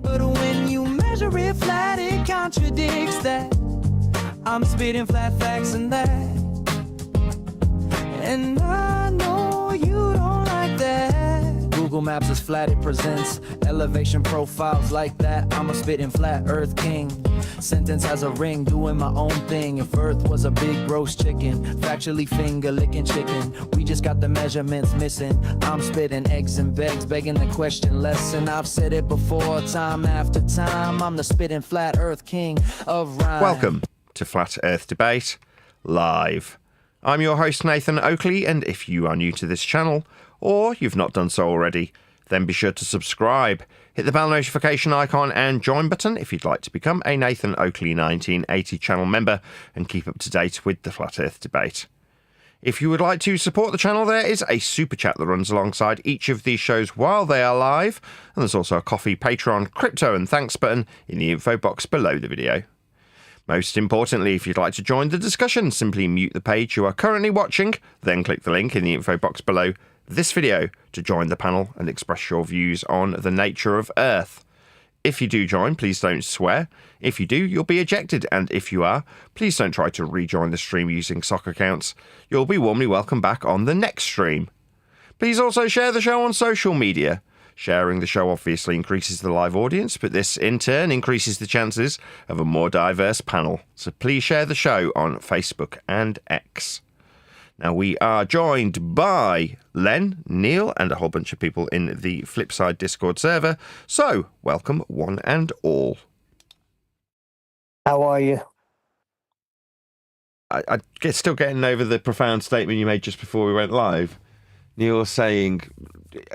But when you measure it flat, it contradicts that. I'm spitting flat facts and that. And I know you don't like that. Google Maps is flat, it presents elevation profiles like that. I'm a spitting flat earth king. Sentence has a ring, doing my own thing. If earth was a big roast chicken, factually finger licking chicken. We just got the measurements missing. I'm spitting eggs and begs, begging the question lesson. I've said it before, time after time. I'm the spitting flat earth king of rhyme. Welcome to Flat Earth Debate Live. I'm your host Nathan Oakley, and if you are new to this channel, or you've not done so already, then be sure to subscribe. Hit the bell notification icon and join button if you'd like to become a Nathan Oakley 1980 channel member and keep up to date with the Flat Earth debate. If you would like to support the channel, there is a super chat that runs alongside each of these shows while they are live, and there's also a coffee, Patreon, crypto and thanks button in the info box below the video. Most importantly, if you'd like to join the discussion, simply mute the page you are currently watching, then click the link in the info box below this video to join the panel and express your views on the nature of Earth. If you do join, please don't swear. If you do, you'll be ejected, and if you are, please don't try to rejoin the stream using sock accounts. You'll be warmly welcome back on the next stream. Please also share the show on social media. Sharing the show obviously increases the live audience, but this in turn increases the chances of a more diverse panel. So please share the show on Facebook and X. Now, we are joined by Len, Neil, and a whole bunch of people in the Flipside Discord server. So, welcome one and all. How are you? I'm still getting over the profound statement you made just before we went live. Neil saying,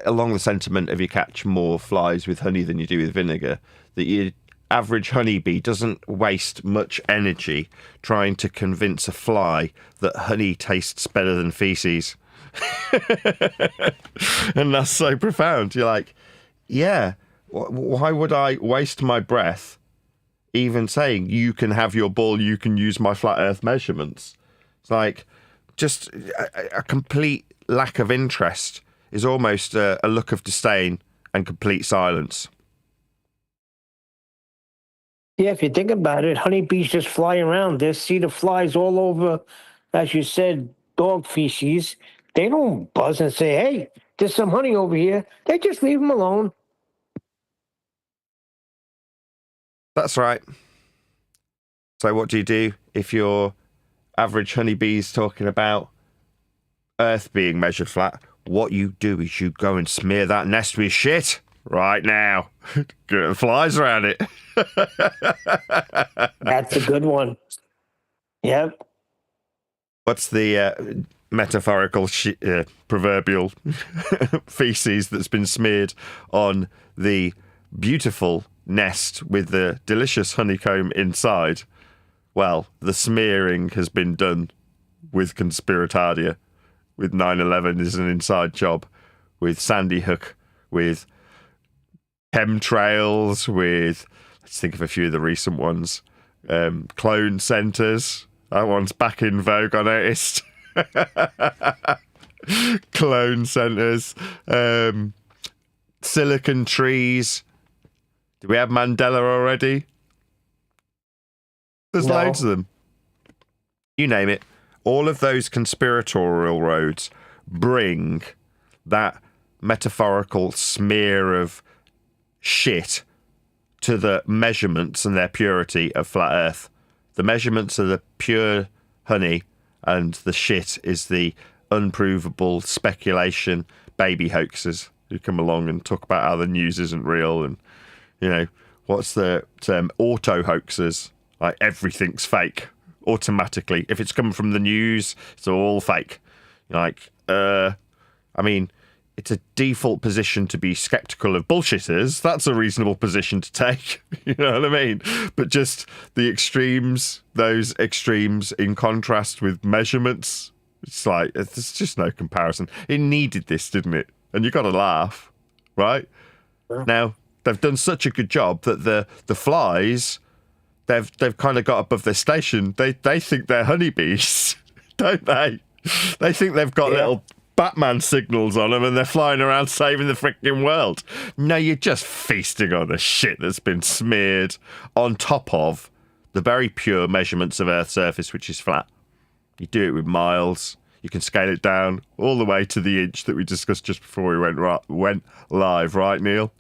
along the sentiment of you catch more flies with honey than you do with vinegar, that your average honeybee doesn't waste much energy trying to convince a fly that honey tastes better than feces. And that's so profound. You're like, yeah, why would I waste my breath even saying you can have your ball, you can use my flat earth measurements? It's like just a complete lack of interest is almost a look of disdain and complete silence. Yeah, if you think about it, honeybees just fly around. They see the flies all over, as you said, dog feces. They don't buzz and say, hey, there's some honey over here. They just leave them alone. That's right. So what do you do if your average honeybee's talking about Earth being measured flat? What you do is you go and smear that nest with shit right now. Get flies around it. That's a good one. Yep. What's the metaphorical proverbial feces that's been smeared on the beautiful nest with the delicious honeycomb inside? Well, the smearing has been done with conspiratardia, with 9/11 is an inside job, with Sandy Hook, with chemtrails, with, let's think of a few of the recent ones, clone centres. That one's back in vogue, I noticed. Clone centres, silicon trees. Do we have Mandela already? There's loads of them. You name it. All of those conspiratorial roads bring that metaphorical smear of shit to the measurements and their purity of flat Earth. The measurements are the pure honey, and the shit is the unprovable speculation baby hoaxers who come along and talk about how the news isn't real, and, you know, what's the term? Auto hoaxers. Like, everything's fake automatically. If it's coming from the news, it's all fake. Like, I mean, it's a default position to be skeptical of bullshitters. That's a reasonable position to take. You know what I mean? But just the extremes, those extremes in contrast with measurements, it's like, there's just no comparison. It needed this, didn't it? And you got to laugh, right? Yeah. Now, they've done such a good job that the flies, they've kind of got above their station. They think they're honeybees, don't they? They think they've got little Batman signals on them and they're flying around saving the freaking world. No, you're just feasting on the shit that's been smeared on top of the very pure measurements of Earth's surface, which is flat. You do it with miles. You can scale it down all the way to the inch that we discussed just before we went live, right, Neil?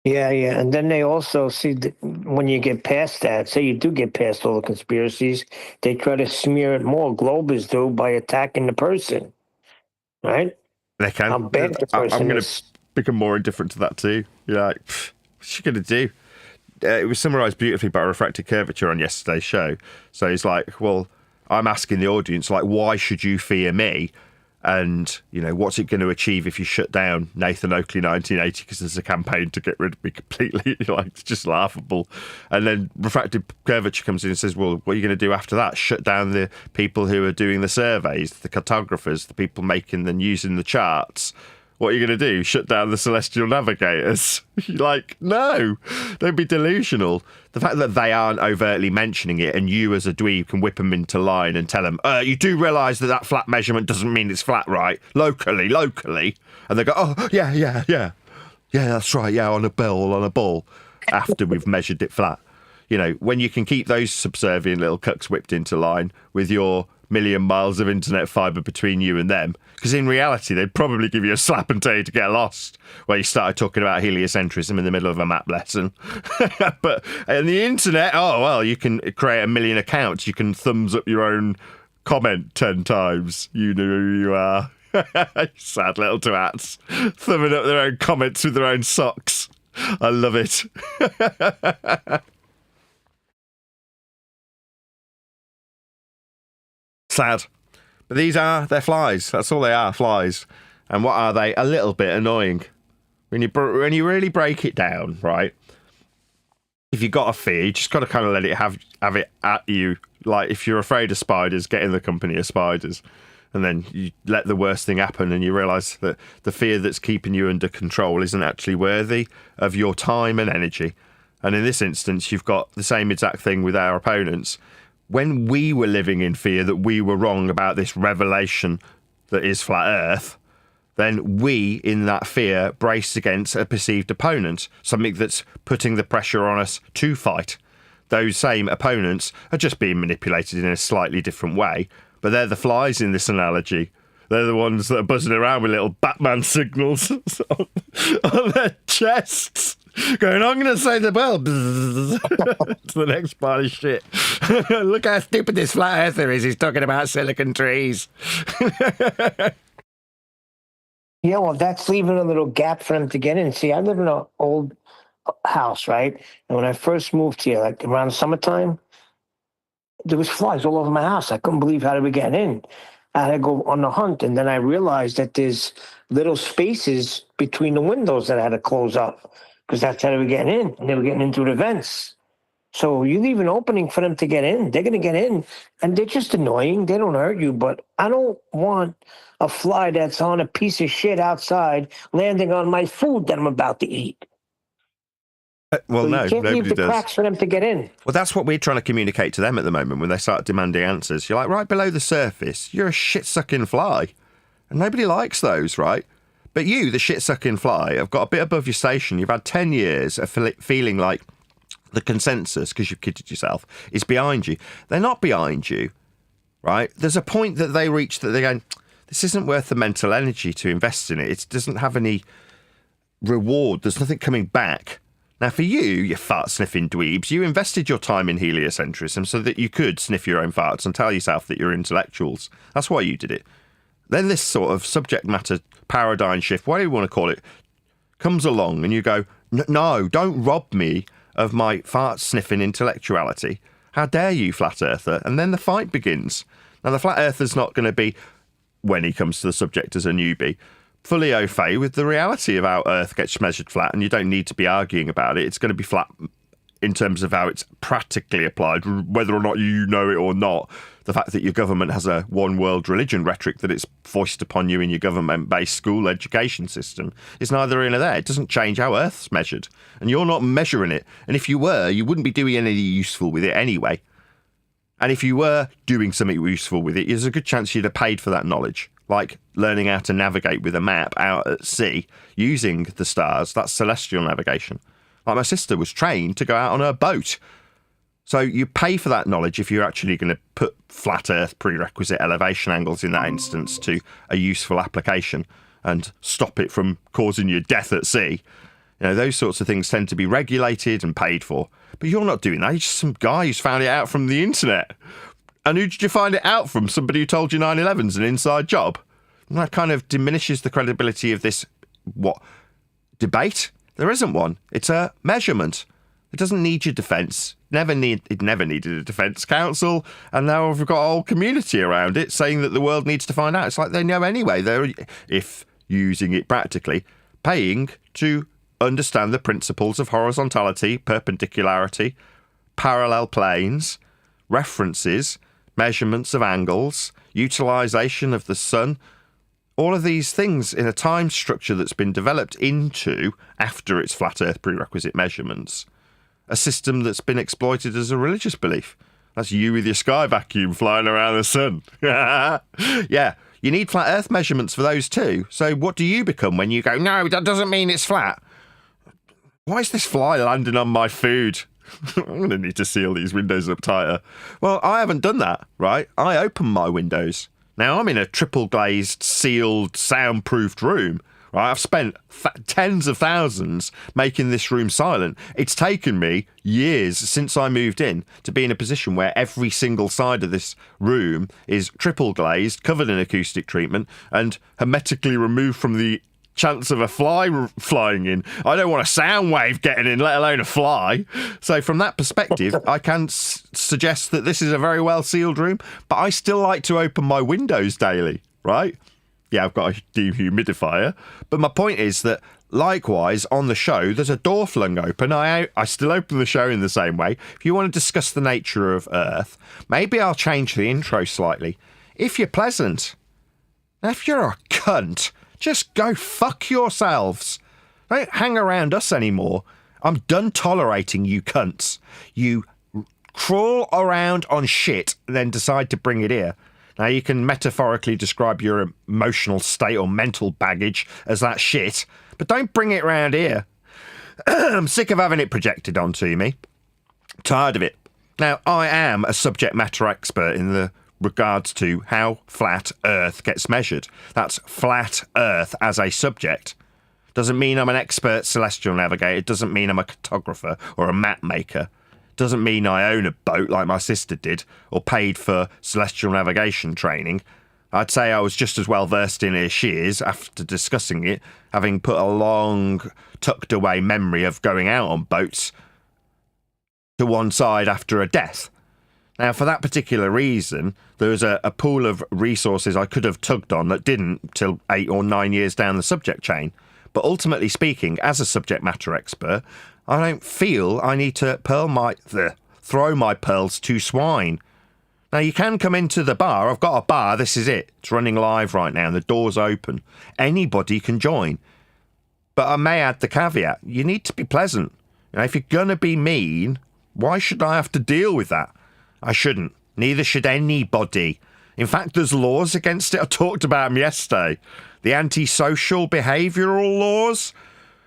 Yeah, yeah. And then they also see when you get past that, say you do get past all the conspiracies, they try to smear it more. Globers do by attacking the person, right? They can. How bad the person I'm going is. to become more indifferent to that too. You're like, what's she going to do? It was summarised beautifully by Refracted Curvature on yesterday's show. So he's like, well, I'm asking the audience, like, why should you fear me? And, you know, what's it going to achieve if you shut down Nathan Oakley 1980 because there's a campaign to get rid of me completely? Like, it's just laughable. And then Refracted Curvature comes in and says, well, what are you going to do after that? Shut down the people who are doing the surveys, the cartographers, the people making and using the charts. What are you going to do? Shut down the celestial navigators? You're like, no, don't be delusional. The fact that they aren't overtly mentioning it and you as a dweeb can whip them into line and tell them, you do realise that that flat measurement doesn't mean it's flat, right? Locally. And they go, oh, yeah. Yeah, that's right. Yeah, on a ball, after we've measured it flat. You know, when you can keep those subservient little cucks whipped into line with your million miles of internet fibre between you and them, because in reality they'd probably give you a slap and tell you to get lost where you started talking about heliocentrism in the middle of a map lesson. But on the internet, oh well, you can create a million accounts, you can thumbs up your own comment 10 times. You know who you are. Sad little twats thumbing up their own comments with their own socks. I love it. Sad. But they're flies. That's all they are, flies. And what are they? A little bit annoying. When you really break it down, right? If you've got a fear, you just got to kind of let it have it at you. Like, if you're afraid of spiders, get in the company of spiders. And then you let the worst thing happen and you realise that the fear that's keeping you under control isn't actually worthy of your time and energy. And in this instance, you've got the same exact thing with our opponents. When we were living in fear that we were wrong about this revelation that is flat Earth, then we, in that fear, braced against a perceived opponent, something that's putting the pressure on us to fight. Those same opponents are just being manipulated in a slightly different way, but they're the flies in this analogy. They're the ones that are buzzing around with little Batman signals on their chests. Going, I'm going to say the bell to the next pile of shit. Look how stupid this flat earther is. He's talking about silicon trees. Yeah, well, that's leaving a little gap for them to get in. See, I live in an old house, right? And when I first moved here, like around summertime, there was flies all over my house. I couldn't believe how they were getting in. I had to go on the hunt, and then I realized that there's little spaces between the windows that I had to close up because that's how they were getting in, and they were getting into the vents. So you leave an opening for them to get in. They're going to get in, and they're just annoying. They don't hurt you, but I don't want a fly that's on a piece of shit outside landing on my food that I'm about to eat. Well, so no, you can't nobody leave the does. cracks for them to get in. Well, that's what we're trying to communicate to them at the moment when they start demanding answers. You're like, right below the surface, you're a shit-sucking fly. And nobody likes those, right? But you, the shit-sucking fly, have got a bit above your station. You've had 10 years of feeling like the consensus, because you've kidded yourself, is behind you. They're not behind you, right? There's a point that they reach that they're going, this isn't worth the mental energy to invest in it. It doesn't have any reward. There's nothing coming back. Now, for you fart-sniffing dweebs, you invested your time in heliocentrism so that you could sniff your own farts and tell yourself that you're intellectuals. That's why you did it. Then this sort of subject matter paradigm shift, whatever you want to call it, comes along and you go, no, don't rob me of my fart-sniffing intellectuality. How dare you, flat earther? And then the fight begins. Now, the flat earther's not going to be, when he comes to the subject as a newbie, fully au fait with the reality of how Earth gets measured flat, and you don't need to be arguing about it. It's going to be flat in terms of how it's practically applied, whether or not you know it or not. The fact that your government has a one world religion rhetoric that it's foisted upon you in your government-based school education system is neither here nor there. It doesn't change how Earth's measured, and you're not measuring it. And if you were, you wouldn't be doing anything useful with it anyway. And if you were doing something useful with it, there's a good chance you'd have paid for that knowledge. like learning how to navigate with a map out at sea using the stars. That's celestial navigation. Like my sister was trained to go out on her boat. So you pay for that knowledge if you're actually going to put flat Earth prerequisite elevation angles in that instance to a useful application and stop it from causing you death at sea. You know, those sorts of things tend to be regulated and paid for. But you're not doing that. You're just some guy who's found it out from the internet. And who did you find it out from? Somebody who told you 9/11's an inside job? And that kind of diminishes the credibility of this, debate? There isn't one. It's a measurement. It doesn't need your defence. It never needed a defence council, and now we've got a whole community around it saying that the world needs to find out. It's like they know anyway. They're, if using it practically, paying to understand the principles of horizontality, perpendicularity, parallel planes, references, measurements of angles, utilisation of the sun, all of these things in a time structure that's been developed into, after its flat Earth prerequisite measurements, a system that's been exploited as a religious belief. That's you with your sky vacuum flying around the sun. Yeah, you need flat Earth measurements for those too. So what do you become when you go, no, that doesn't mean it's flat? Why is this fly landing on my food? I'm going to need to seal these windows up tighter. Well, I haven't done that, right? I open my windows. Now, I'm in a triple glazed, sealed, soundproofed room. Right, I've spent tens of thousands making this room silent. It's taken me years since I moved in to be in a position where every single side of this room is triple glazed, covered in acoustic treatment, and hermetically removed from the chance of a fly flying in. I don't want a sound wave getting in, let alone a fly. So from that perspective, I can suggest that this is a very well sealed room, but I still like to open my windows daily, right? Yeah, I've got a dehumidifier. But my point is that, likewise, on the show, there's a door flung open. I still open the show in the same way. If you want to discuss the nature of Earth, maybe I'll change the intro slightly. If you're pleasant. If you're a cunt, just go fuck yourselves. Don't hang around us anymore. I'm done tolerating you cunts. You crawl around on shit and then decide to bring it here. Now, you can metaphorically describe your emotional state or mental baggage as that shit, but don't bring it round here. I'm sick of having it projected onto me. Tired of it. Now, I am a subject matter expert in the regards to how flat Earth gets measured. That's flat Earth as a subject. Doesn't mean I'm an expert celestial navigator. Doesn't mean I'm a cartographer or a map maker. Doesn't mean I own a boat like my sister did, or paid for celestial navigation training. I'd say I was just as well versed in it as she is after discussing it, having put a long, tucked away memory of going out on boats to one side after a death. Now, for that particular reason, there was a pool of resources I could have tugged on that didn't till 8 or 9 years down the subject chain. But ultimately speaking, as a subject matter expert, I don't feel I need to throw my pearls to swine. Now, you can come into the bar. I've got a bar. This is it. It's running live right now. The door's open. Anybody can join. But I may add the caveat. You need to be pleasant. You know, if you're going to be mean, why should I have to deal with that? I shouldn't. Neither should anybody. In fact, there's laws against it. I talked about them yesterday. The antisocial behavioural laws.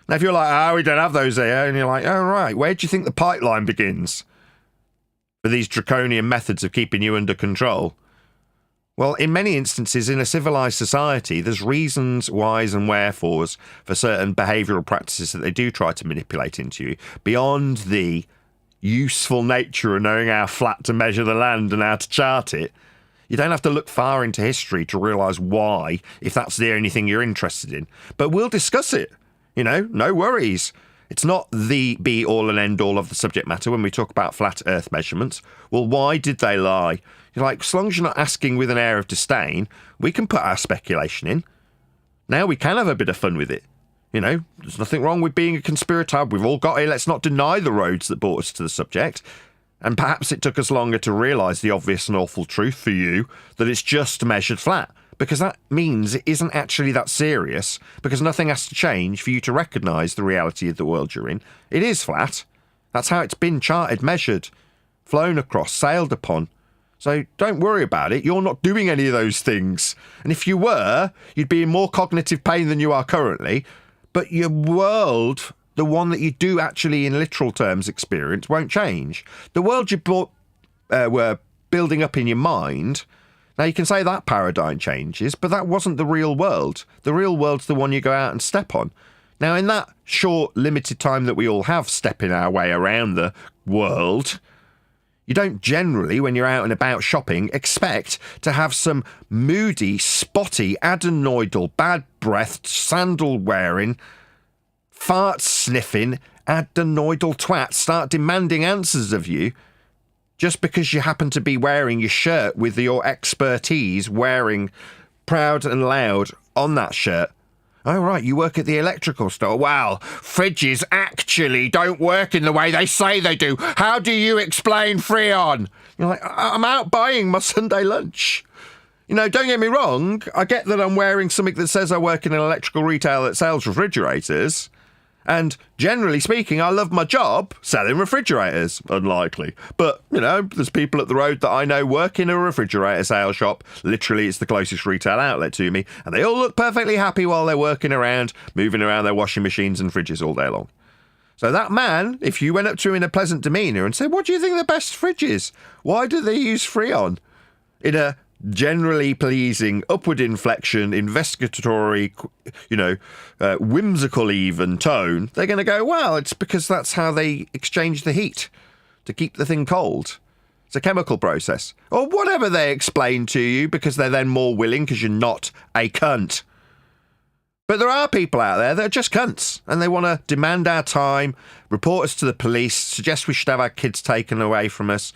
Now, if you're like, oh, we don't have those here, and you're like, oh, right, where do you think the pipeline begins for these draconian methods of keeping you under control? Well, in many instances, in a civilised society, there's reasons, whys and wherefores for certain behavioural practices that they do try to manipulate into you, beyond the useful nature of knowing how flat to measure the land and how to chart it. You don't have to look far into history to realise why, if that's the only thing you're interested in. But we'll discuss it. You know, no worries. It's not the be-all and end-all of the subject matter when we talk about flat Earth measurements. Well, why did they lie? You're like, as long as you're not asking with an air of disdain, we can put our speculation in. Now we can have a bit of fun with it. You know, there's nothing wrong with being a conspirator. We've all got it. Let's not deny the roads that brought us to the subject. And perhaps it took us longer to realise the obvious and awful truth for you that it's just measured flat. Because that means it isn't actually that serious, because nothing has to change for you to recognise the reality of the world you're in. It is flat. That's how it's been charted, measured, flown across, sailed upon. So don't worry about it. You're not doing any of those things. And if you were, you'd be in more cognitive pain than you are currently. But your world, the one that you do actually in literal terms experience, won't change. The world you were building up in your mind, now you can say that paradigm changes, but that wasn't the real world. The real world's the one you go out and step on. Now, in that short, limited time that we all have stepping our way around the world, you don't generally, when you're out and about shopping, expect to have some moody, spotty, adenoidal, bad-breathed, sandal-wearing, fart-sniffing, adenoidal twat start demanding answers of you just because you happen to be wearing your shirt with your expertise wearing proud and loud on that shirt. Oh, right, you work at the electrical store. Wow, fridges actually don't work in the way they say they do. How do you explain Freon? You're like, I'm out buying my Sunday lunch. You know, don't get me wrong. I get that I'm wearing something that says I work in an electrical retail that sells refrigerators. And generally speaking, I love my job selling refrigerators. Unlikely. But, you know, there's people up the road that I know work in a refrigerator sale shop. Literally, it's the closest retail outlet to me. And they all look perfectly happy while they're working around, moving around their washing machines and fridges all day long. So that man, if you went up to him in a pleasant demeanour and said, what do you think the best fridge is? Why do they use Freon? In a generally pleasing, upward inflection, investigatory, whimsical even tone, they're going to go, well, it's because that's how they exchange the heat to keep the thing cold. It's a chemical process. Or whatever they explain to you, because they're then more willing because you're not a cunt. But there are people out there that are just cunts, and they want to demand our time, report us to the police, suggest we should have our kids taken away from us,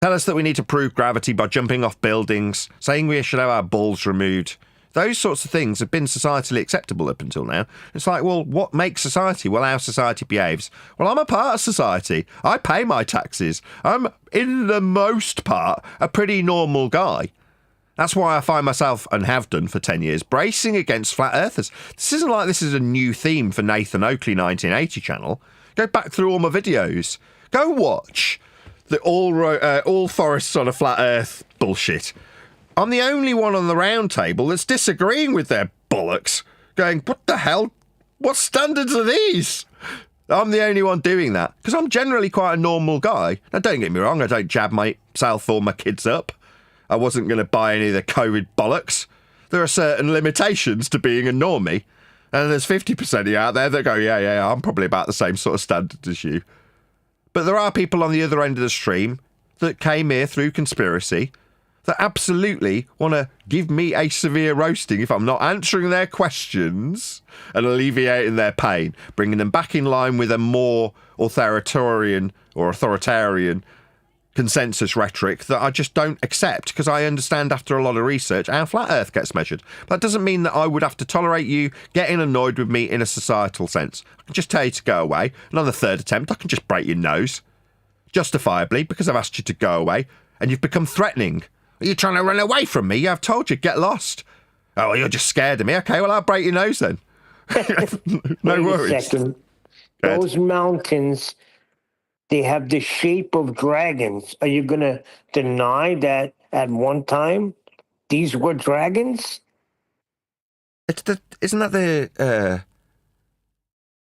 tell us that we need to prove gravity by jumping off buildings, saying we should have our balls removed. Those sorts of things have been societally acceptable up until now. It's like, well, what makes society? Well, how society behaves. Well, I'm a part of society. I pay my taxes. I'm, in the most part, a pretty normal guy. That's why I find myself, and have done for 10 years, bracing against flat earthers. This isn't like this is a new theme for Nathan Oakley 1980 channel. Go back through all my videos. Go watch the all forests on a flat earth bullshit. I'm the only one on the round table that's disagreeing with their bollocks, going, what the hell? What standards are these? I'm the only one doing that, because I'm generally quite a normal guy. Now, don't get me wrong, I don't jab myself or my kids up. I wasn't going to buy any of the COVID bollocks. There are certain limitations to being a normie, and there's 50% of you out there that go, yeah, I'm probably about the same sort of standard as you. But there are people on the other end of the stream that came here through conspiracy that absolutely want to give me a severe roasting if I'm not answering their questions and alleviating their pain, bringing them back in line with a more authoritarian consensus rhetoric that I just don't accept, because I understand after a lot of research how flat earth gets measured. But that doesn't mean that I would have to tolerate you getting annoyed with me in a societal sense. I can just tell you to go away, and on the third attempt I can just break your nose. Justifiably, because I've asked you to go away, and you've become threatening. Are you trying to run away from me? I've told you, get lost. Oh, well, you're just scared of me. Okay, well, I'll break your nose then. No worries. Wait a second. Those mountains, they have the shape of dragons. Are you going to deny that at one time these were dragons? Isn't that the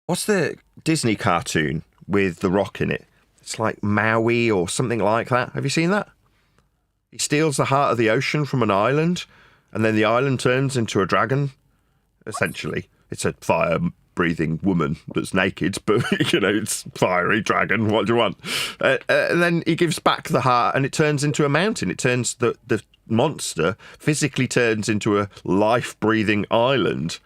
what's the Disney cartoon with The Rock in it? It's like Maui or something like that. Have you seen that? He steals the heart of the ocean from an island, and then the island turns into a dragon. Essentially, it's a fire-breathing woman that's naked, but, it's fiery dragon. What do you want? And then he gives back the heart, and it turns into a mountain. It turns the monster physically turns into a life-breathing island.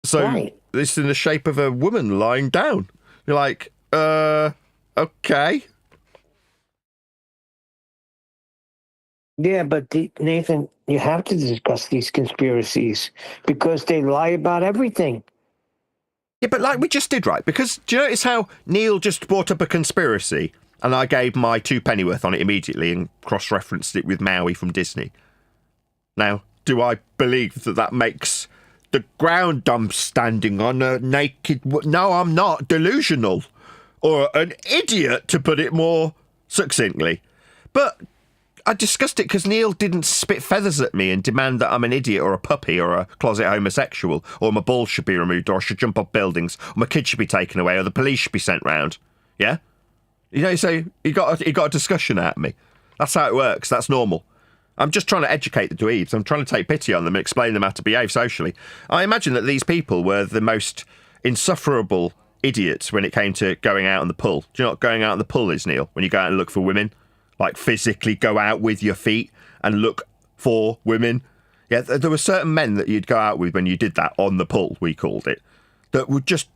So right. It's in the shape of a woman lying down. You're like, okay. Yeah, but Nathan, you have to discuss these conspiracies because they lie about everything. Yeah, but like we just did, right? Because do you notice how Neil just brought up a conspiracy and I gave my 2 pennyworth on it immediately and cross-referenced it with Maui from Disney? Now, do I believe that makes the ground I'm standing on a naked... No, I'm not delusional or an idiot, to put it more succinctly. But I discussed it because Neil didn't spit feathers at me and demand that I'm an idiot or a puppy or a closet homosexual or my balls should be removed or I should jump off buildings or my kids should be taken away or the police should be sent round. Yeah? You know, so he got a discussion out of me. That's how it works. That's normal. I'm just trying to educate the dweebs. I'm trying to take pity on them and explain them how to behave socially. I imagine that these people were the most insufferable idiots when it came to going out on the pull. Do you know what going out on the pull is, Neil? When you go out and look for women? Like physically go out with your feet and look for women. Yeah, there were certain men that you'd go out with when you did that on the pull, we called it, that would just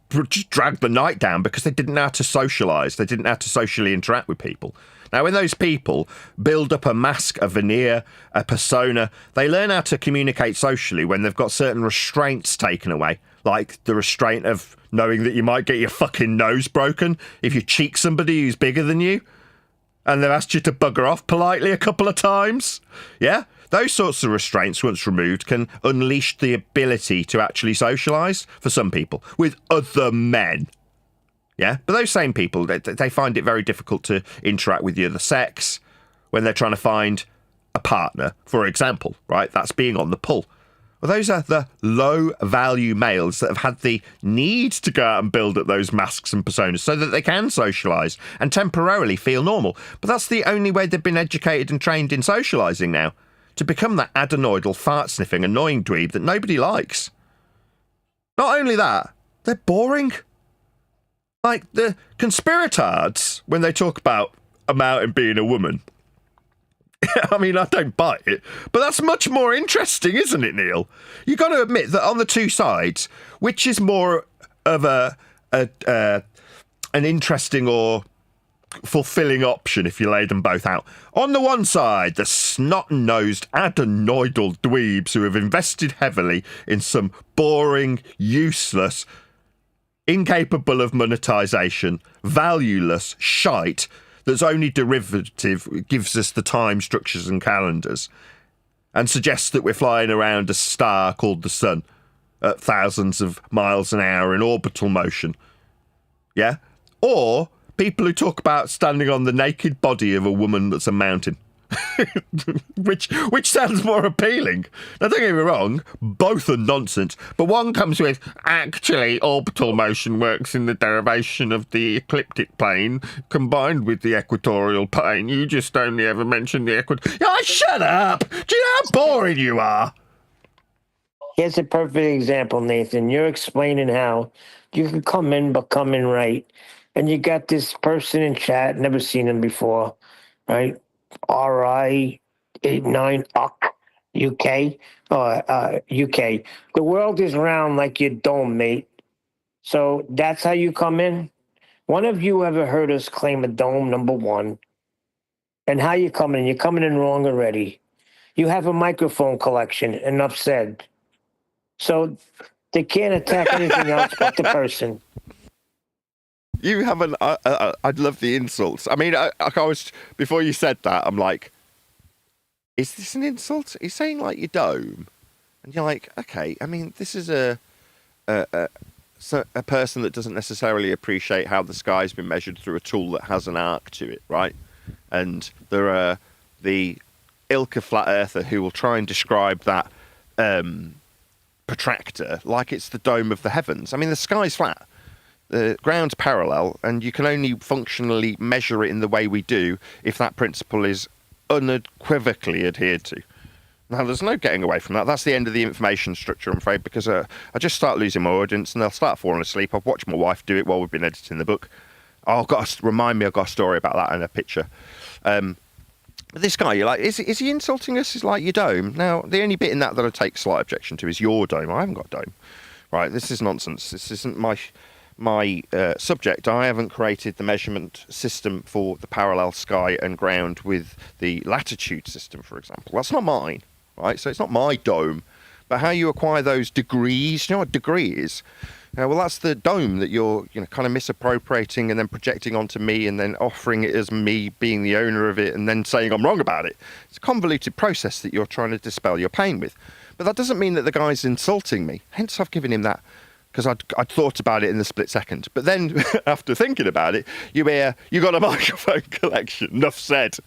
drag the night down because they didn't know how to socialise. They didn't know how to socially interact with people. Now, when those people build up a mask, a veneer, a persona, they learn how to communicate socially when they've got certain restraints taken away, like the restraint of knowing that you might get your fucking nose broken if you cheek somebody who's bigger than you. And they've asked you to bugger off politely a couple of times. Yeah? Those sorts of restraints, once removed, can unleash the ability to actually socialise, for some people, with other men. Yeah? But those same people, they find it very difficult to interact with the other sex when they're trying to find a partner, for example, right? That's being on the pull. Well, those are the low-value males that have had the need to go out and build up those masks and personas so that they can socialise and temporarily feel normal. But that's the only way they've been educated and trained in socialising now, to become that adenoidal, fart-sniffing, annoying dweeb that nobody likes. Not only that, they're boring. Like the conspiratards, when they talk about a mountain being a woman. I mean, I don't buy it, but that's much more interesting, isn't it, Neil? You've got to admit that on the two sides, which is more of an interesting or fulfilling option if you lay them both out? On the one side, the snot-nosed, adenoidal dweebs who have invested heavily in some boring, useless, incapable of monetisation, valueless shite that's only derivative gives us the time structures and calendars and suggests that we're flying around a star called the sun at thousands of miles an hour in orbital motion. Yeah? Or people who talk about standing on the naked body of a woman that's a mountain. which sounds more appealing. Now, don't get me wrong, both are nonsense, but one comes with, actually, orbital motion works in the derivation of the ecliptic plane combined with the equatorial plane. You just only ever mention the Oh, shut up! Do you know how boring you are? Here's a perfect example, Nathan. You're explaining how you can come in, but come in right. And you got this person in chat, never seen him before, right? RI89 UK. UK. The world is round like your dome, mate. So that's how you come in. One of you ever heard us claim a dome, number one? And how you coming in? You're coming in wrong already. You have a microphone collection, enough said. So they can't attack anything else but the person. You haven't. I'd love the insults. I mean, I was before you said that. I'm like, is this an insult? He's saying like your dome, and you're like, okay. I mean, this is a person that doesn't necessarily appreciate how the sky's been measured through a tool that has an arc to it, right? And there are the ilk of flat earther who will try and describe that protractor like it's the dome of the heavens. I mean, the sky's flat. The ground's parallel, and you can only functionally measure it in the way we do if that principle is unequivocally adhered to. Now, there's no getting away from that. That's the end of the information structure, I'm afraid, because I just start losing my audience, and they'll start falling asleep. I've watched my wife do it while we've been editing the book. I've got a story about that in a picture. This guy, you're like, is he insulting us? Is like your dome? Now, the only bit in that I take slight objection to is your dome. I haven't got a dome. Right, this is nonsense. This isn't my subject. I haven't created the measurement system for the parallel sky and ground with the latitude system, for example. That's not mine, right? So it's not my dome. But how you acquire those degrees, you know what a degree is? Well, that's the dome that you're kind of misappropriating and then projecting onto me and then offering it as me being the owner of it and then saying I'm wrong about it. It's a convoluted process that you're trying to dispel your pain with. But that doesn't mean that the guy's insulting me. Hence, I've given him that because I'd thought about it in the split second. But then after thinking about it, you hear, you got a microphone collection, enough said.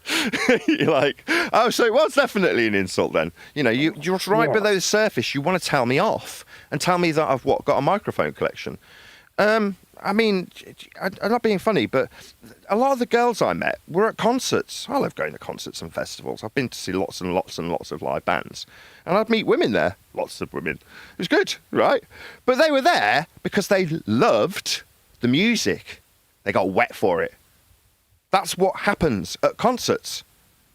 You're like, oh, so it was definitely an insult then. You know, you're just right below the surface. You want to tell me off and tell me that I've got a microphone collection. I mean, I'm not being funny, but a lot of the girls I met were at concerts. I love going to concerts and festivals. I've been to see lots and lots and lots of live bands. And I'd meet women there, lots of women. It was good, right? But they were there because they loved the music. They got wet for it. That's what happens at concerts.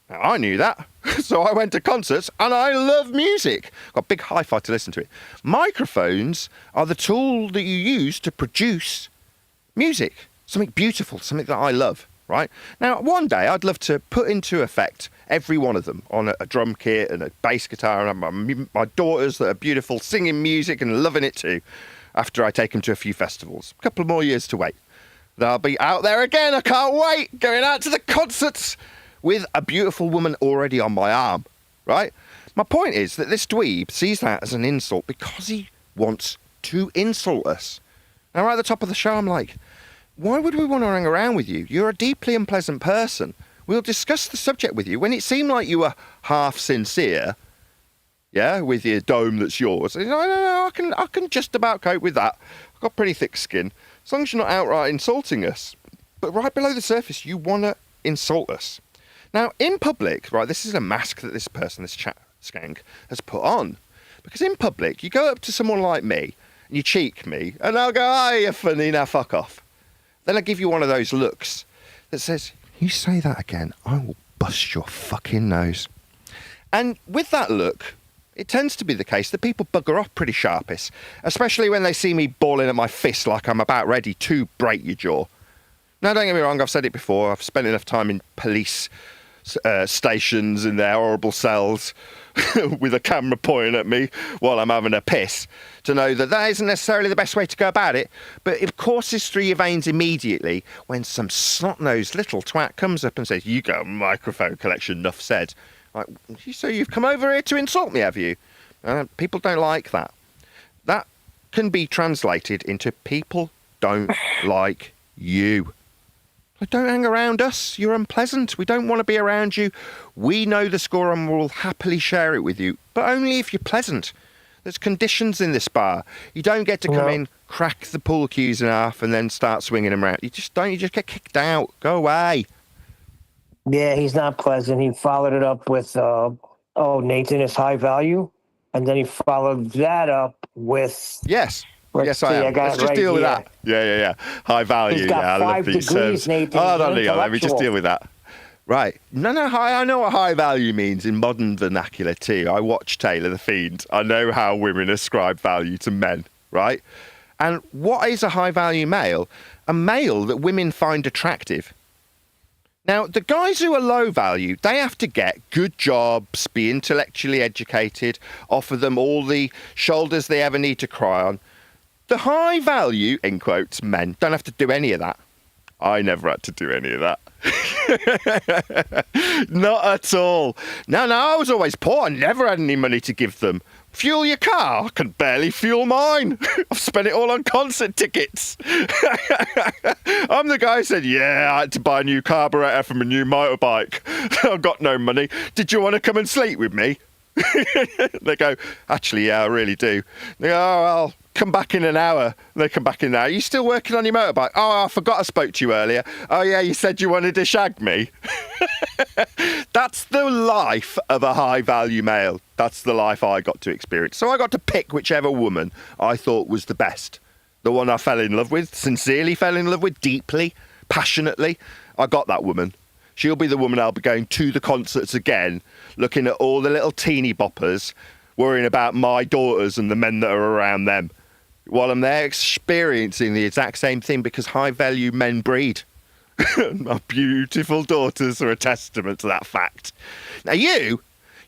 Now, I knew that, so I went to concerts and I love music. Got big hi-fi to listen to it. Microphones are the tool that you use to produce music, something beautiful, something that I love, right? Now, one day I'd love to put into effect every one of them on a drum kit and a bass guitar, and my daughters that are beautiful, singing music and loving it too, after I take them to a few festivals. A couple more years to wait. They'll be out there again, I can't wait, going out to the concerts with a beautiful woman already on my arm, right? My point is that this dweeb sees that as an insult because he wants to insult us. Now, right at the top of the show, I'm like, why would we want to hang around with you? You're a deeply unpleasant person. We'll discuss the subject with you. When it seemed like you were half sincere, yeah, with your dome that's yours, no, I can just about cope with that. I've got pretty thick skin. As long as you're not outright insulting us. But right below the surface, you want to insult us. Now, in public, right, this is a mask that this person, this chat skank, has put on. Because in public, you go up to someone like me, and you cheek me, and I'll go, oh, you're funny, now fuck off. Then I give you one of those looks that says, you say that again, I will bust your fucking nose. And with that look, it tends to be the case that people bugger off pretty sharpish, especially when they see me balling at my fist like I'm about ready to break your jaw. Now, don't get me wrong, I've said it before, I've spent enough time in police stations in their horrible cells with a camera pointing at me while I'm having a piss to know that that isn't necessarily the best way to go about it, but it courses through your veins immediately when some snot-nosed little twat comes up and says, you got a microphone collection, enough said. Like, so you've come over here to insult me, have you? People don't like that. That can be translated into people don't like you. Like, don't hang around us. You're unpleasant. We don't want to be around you. We know the score and we'll happily share it with you, but only if you're pleasant. There's conditions in this bar. You don't get to come in, crack the pool cues in half and then start swinging them around. You just don't. You just get kicked out. Go away. Yeah, he's not pleasant. He followed it up with, Nathan is high value. And then he followed that up with... Yes. Let's I am. Let's just deal with that. Yeah. High value. He's got I love 5 these degrees, terms. Nathan. Oh, no, let me just deal with that. Right. No, I know what high value means in modern vernacular too. I watch Taylor the Fiend. I know how women ascribe value to men, right? And what is a high value male? A male that women find attractive. Now, the guys who are low value, they have to get good jobs, be intellectually educated, offer them all the shoulders they ever need to cry on. The high value, in quotes, men don't have to do any of that. I never had to do any of that. Not at all. No, I was always poor. I never had any money to give them. Fuel your car? I can barely fuel mine. I've spent it all on concert tickets. I'm the guy who said, yeah, I had to buy a new carburetor from a new motorbike. I've got no money. Did you want to come and sleep with me? They go, actually, yeah, I really do. They go, oh, I'll come back in an hour. They come back in an hour. Are you still working on your motorbike? Oh, I forgot I spoke to you earlier. Oh, yeah, you said you wanted to shag me. That's the life of a high-value male. That's the life I got to experience. So I got to pick whichever woman I thought was the best. The one I fell in love with, sincerely fell in love with, deeply, passionately. I got that woman. She'll be the woman I'll be going to the concerts again, looking at all the little teeny boppers, worrying about my daughters and the men that are around them, while I'm there experiencing the exact same thing because high-value men breed. My beautiful daughters are a testament to that fact. Now you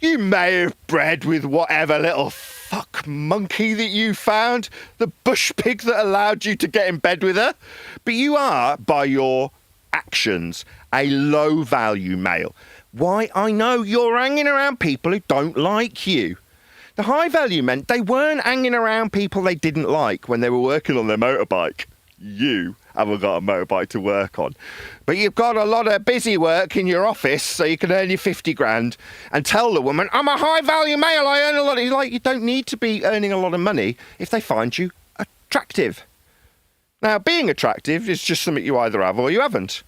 may have bred with whatever little fuck monkey that you found, the bush pig that allowed you to get in bed with her, but you are, by your actions, a low-value male. Why? I know you're hanging around people who don't like you. The high value meant they weren't hanging around people they didn't like when they were working on their motorbike. You haven't got a motorbike to work on, but you've got a lot of busy work in your office, so you can earn your 50 grand and tell the woman, I'm a high value male, I earn a lot. You're like, you don't need to be earning a lot of money if they find you attractive. Now, being attractive is just something you either have or you haven't.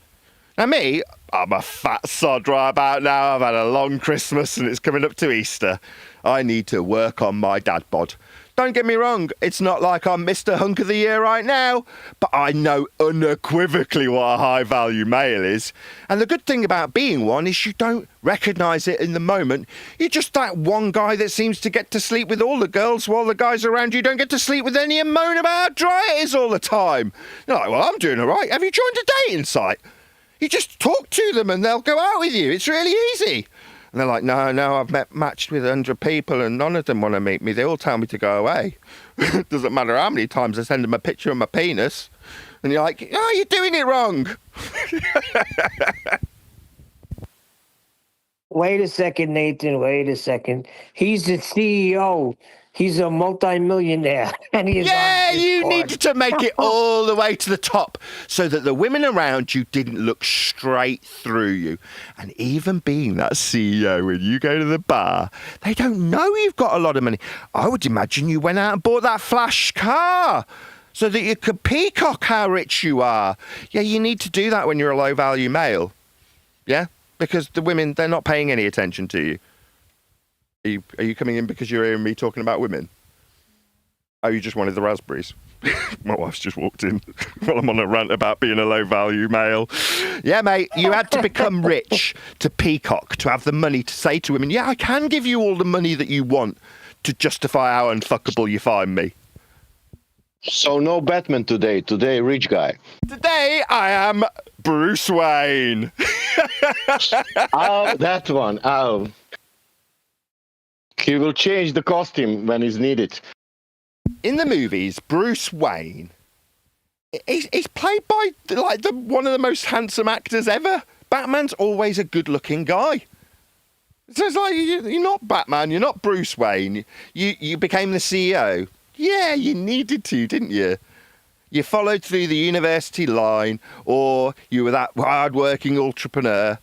Now, me, I'm a fat sod right about now. I've had a long Christmas and it's coming up to Easter. I need to work on my dad bod. Don't get me wrong, it's not like I'm Mr. Hunk of the Year right now, but I know unequivocally what a high-value male is. And the good thing about being one is you don't recognise it in the moment. You're just that one guy that seems to get to sleep with all the girls while the guys around you don't get to sleep with any and moan about how dry it is all the time. You're like, well, I'm doing all right. Have you joined a dating site? You just talk to them and they'll go out with you. It's really easy. And they're like, no, I've matched with 100 people and none of them want to meet me. They all tell me to go away. Doesn't matter how many times I send them a picture of my penis. And you're like, oh, you're doing it wrong. Wait a second, Nathan. Wait a second. He's the CEO. He's a multi-millionaire. And he's You needed to make it all the way to the top so that the women around you didn't look straight through you. And even being that CEO, when you go to the bar, they don't know you've got a lot of money. I would imagine you went out and bought that flash car so that you could peacock how rich you are. Yeah, you need to do that when you're a low-value male. Yeah? Because the women, they're not paying any attention to you. Are you coming in because you're hearing me talking about women? Oh, you just wanted the raspberries. My wife's just walked in while I'm on a rant about being a low-value male. Yeah, mate, you had to become rich to peacock, to have the money to say to women, yeah, I can give you all the money that you want to justify how unfuckable you find me. So no Batman today. Today, rich guy. Today, I am Bruce Wayne. Oh, that one. Oh. He will change the costume when it's needed. In the movies, Bruce Wayne, he's played by like one of the most handsome actors ever. Batman's always a good-looking guy. So it's like, you're not Batman, you're not Bruce Wayne. You became the CEO. Yeah, you needed to, didn't you? You followed through the university line, or you were that hard-working entrepreneur,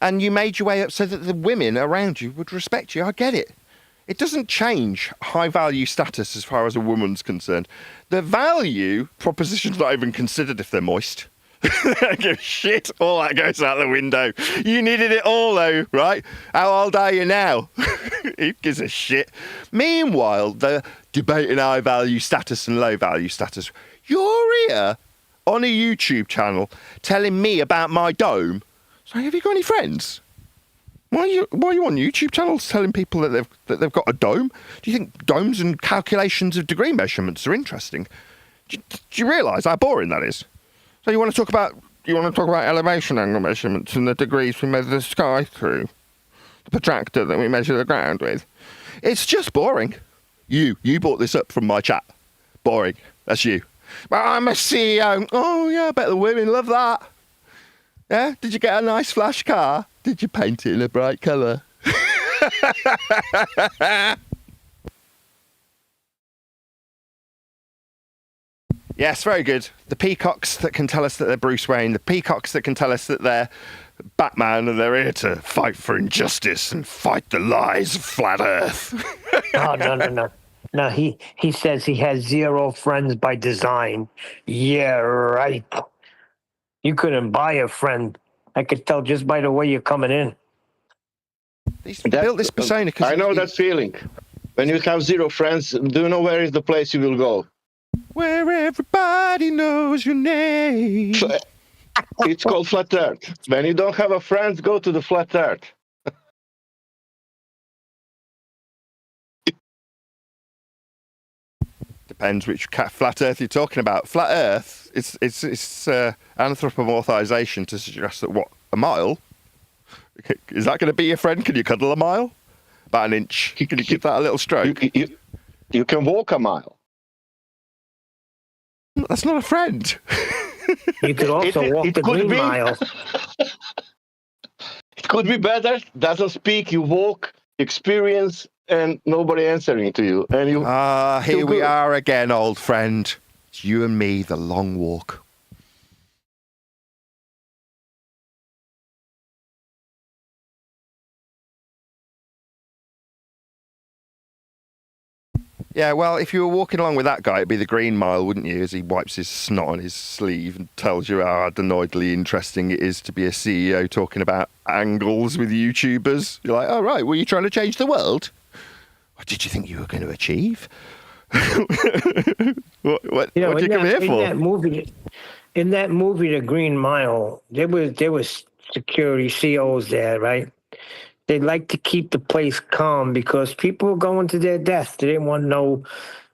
and you made your way up so that the women around you would respect you. I get it. It doesn't change high-value status as far as a woman's concerned. The value proposition's not even considered if they're moist. They don't give a shit. All that goes out the window. You needed it all, though, right? How old are you now? Who gives a shit? Meanwhile, the debating high-value status and low-value status. You're here on a YouTube channel telling me about my dome. So have you got any friends? Why are you on YouTube channels telling people that they've got a dome? Do you think domes and calculations of degree measurements are interesting? Do you realise how boring that is? So you want to talk about elevation angle measurements and the degrees we measure the sky through, the protractor that we measure the ground with? It's just boring. You brought this up from my chat. Boring. That's you. But I'm a CEO. Oh yeah, I bet the women love that. Yeah? Did you get a nice flash car? Did you paint it in a bright colour? Yes, very good. The peacocks that can tell us that they're Bruce Wayne, the peacocks that can tell us that they're Batman and they're here to fight for injustice and fight the lies of flat Earth. Oh, no. No, he says he has 0 friends by design. Yeah, right. You couldn't buy a friend. I could tell just by the way you're coming in. He built this persona. I know that feeling. When you have 0 friends, do you know where is the place you will go? Where everybody knows your name. It's called Flat Earth. When you don't have a friend, go to the Flat Earth. Depends which flat Earth you're talking about. Flat Earth, it's anthropomorphization to suggest that a mile? Is that going to be your friend? Can you cuddle a mile? About an inch? Can you give that a little stroke? You can walk a mile. That's not a friend. You could also walk the Green Mile. It could be better. Doesn't speak. You walk, experience, and nobody answering to you, and you. Here we good. are again, old friend. It's you and me, the long walk. Yeah, well, if you were walking along with that guy, it'd be the Green Mile, wouldn't you? As he wipes his snot on his sleeve and tells you how adenoidally interesting it is to be a CEO talking about angles with YouTubers. You're like, oh, right, were you trying to change the world? What did you think you were going to achieve? What did you come here for? In that movie, The Green Mile, there was security COs there, right? They like to keep the place calm because people were going to their death. They didn't want